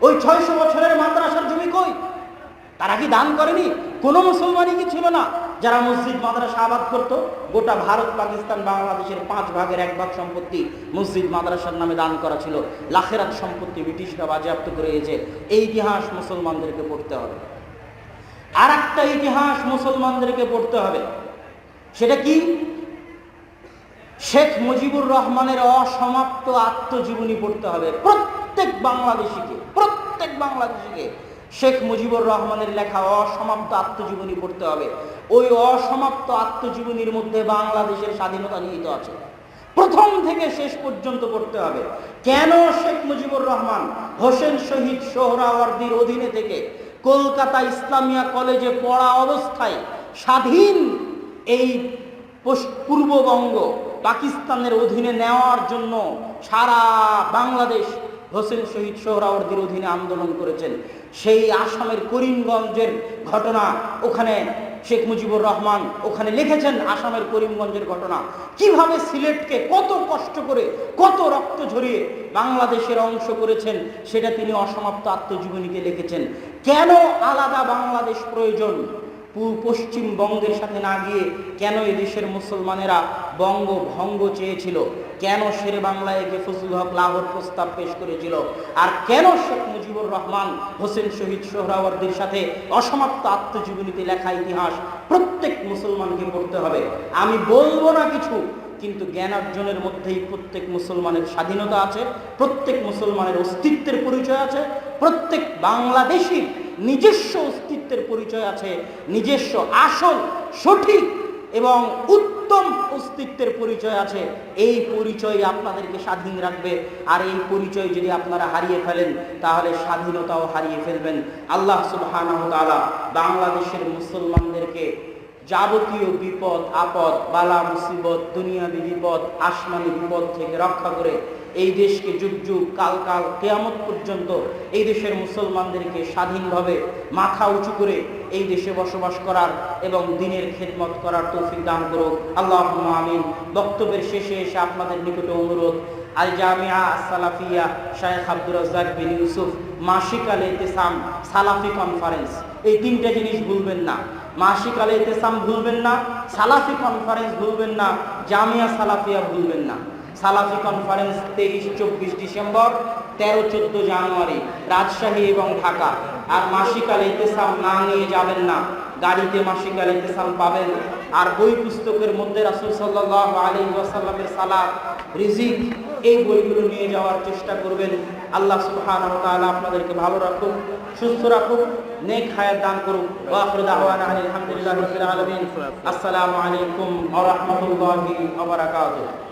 ওই 600 বছরের মাদ্রাসার জমি কই? তারা কি দান করেনি? কোনো মুসলমানই কি ছিল না যারা মসজিদ মাদ্রাসা আবাদ করতো? গোটা ভারত, পাকিস্তান, বাংলাদেশের 5 ভাগের 1 ভাগ সম্পত্তি মসজিদ মাদ্রাসার নামে দান করা ছিল। লাখেরাত সম্পত্তি ব্রিটিশরা বাজেয়াপ্ত করে দিয়েছে। এই ইতিহাস মুসলমানদেরকে পড়তে হবে। আর একটা ইতিহাস মুসলমানদেরকে পড়তে হবে, সেটা কি? শেখ মুজিবুর রহমানের অসমাপ্ত আত্মজীবনী পড়তে হবে প্রত্যেক বাংলাদেশিকে। শেখ মুজিবুর রহমানের লেখা অসমাপ্ত আত্মজীবনী পড়তে হবে। ওই অসমাপ্ত আত্মজীবনীর মধ্যে বাংলাদেশের স্বাধীনতা নিহিত আছে, প্রথম থেকে শেষ পর্যন্ত পড়তে হবে। কেন শেখ মুজিবুর রহমান হোসেন শহীদ সোহরাওয়ার্দীর অধীনে থেকে কলকাতা ইসলামিয়া কলেজে পড়া অবস্থায় স্বাধীন এই পূর্ববঙ্গ পাকিস্তানের অধীনে নেওয়ার জন্য সারা বাংলাদেশ হোসেন শহীদ সোহরাওয়ার্দীর অধীনে আন্দোলন করেছেন। সেই আসামের করিমগঞ্জের ঘটনা, ওখানে শেখ মুজিবুর রহমান ওখানে লিখেছেন আসামের করিমগঞ্জের ঘটনা, কিভাবে সিলেটকে কত কষ্ট করে, কত রক্ত ঝরিয়ে বাংলাদেশের অংশ করেছেন, সেটা তিনি অসমাপ্ত আত্মজীবনীতে লিখেছেন। কেন আলাদা বাংলাদেশ প্রয়োজন? পশ্চিমবঙ্গের সাথে না গিয়ে কেন এদেশের মুসলমানেরা বঙ্গভঙ্গ চেয়েছিল? কেন শেরে বাংলা একে ফজলুল হক লাহোর প্রস্তাব পেশ করেছিল? আর কেন শেখ মুজিবুর রহমান হোসেন শহীদ সোহরাওয়ার্দীর সাথে অসমাপ্ত আত্মজীবনীতে লেখা ইতিহাস প্রত্যেক মুসলমানকে পড়তে হবে। আমি বলবো না কিছু, কিন্তু জ্ঞানার্জনের মধ্যেই প্রত্যেক মুসলমানের স্বাধীনতা আছে, প্রত্যেক মুসলমানের অস্তিত্বের পরিচয় আছে, প্রত্যেক বাংলাদেশির নিজস্ব অস্তিত্বের পরিচয় আছে, নিজস্ব আসল সঠিক এবং উত্তম অস্তিত্বের পরিচয় আছে। এই পরিচয় আপনাদেরকে স্বাধীন রাখবে। আর এই পরিচয় যদি আপনারা হারিয়ে ফেলেন তাহলে স্বাধীনতাও হারিয়ে ফেলবেন। আল্লাহ সুবহানাহু ওয়া তাআলা বাংলাদেশের মুসলমানদেরকে যাবতীয় বিপদ আপদ, বালা মুসিবত, দুনিয়াবী বিপদ, আসমানি বিপদ থেকে রক্ষা করে এই দেশকে যুগ যুগ কাল কাল কিয়ামত পর্যন্ত এই দেশের মুসলমানদেরকে স্বাধীনভাবে মাথা উঁচু করে এই দেশে বসবাস করার এবং দ্বীনের খেদমত করার তৌফিক দান করুক। আল্লাহুম্মা আমিন। বক্তব্যের শেষে এসে আপনাদের নিকটে অনুরোধ, আল জামিয়া সালাফিয়া শাইখ আব্দুর রাজ্জাক বিন ইউসুফ মাসিক আল ইতিসাম সালাফি কনফারেন্স, এই তিনটা জিনিস ভুলবেন না। মাসিক আল ইতিসাম ভুলবেন না, সালাফি কনফারেন্স ভুলবেন না, জামিয়া সালাফিয়া ভুলবেন না। সালাফি কনফারেন্স 23-24 ডিসেম্বর, 13-14 জানুয়ারি রাজশাহী এবং ঢাকা। আর মাসিক আল ইতিসাম না নিয়ে যাবেন না, গাড়িতে মাসিক আল ইতিসাম পাবেন। আর বই পুস্তকের মধ্যে রাসূল সাল্লাল্লাহু আলাইহি ওয়াসাল্লামের সালাত, রিজিক, এই বইগুলো নিয়ে যাওয়ার চেষ্টা করবেন। আল্লাহ সুবহানাহু ওয়া তাআলা আপনাদেরকে ভালো রাখুক, সুস্থ রাখুক, নেক হায়াত দান করুক। ওয়া আখিরু দাওয়ানা আলহামদুলিল্লাহি রাব্বিল আলামিন। আসসালামু আলাইকুম ওয়া রাহমাতুল্লাহি ওয়া বারাকাতুহু।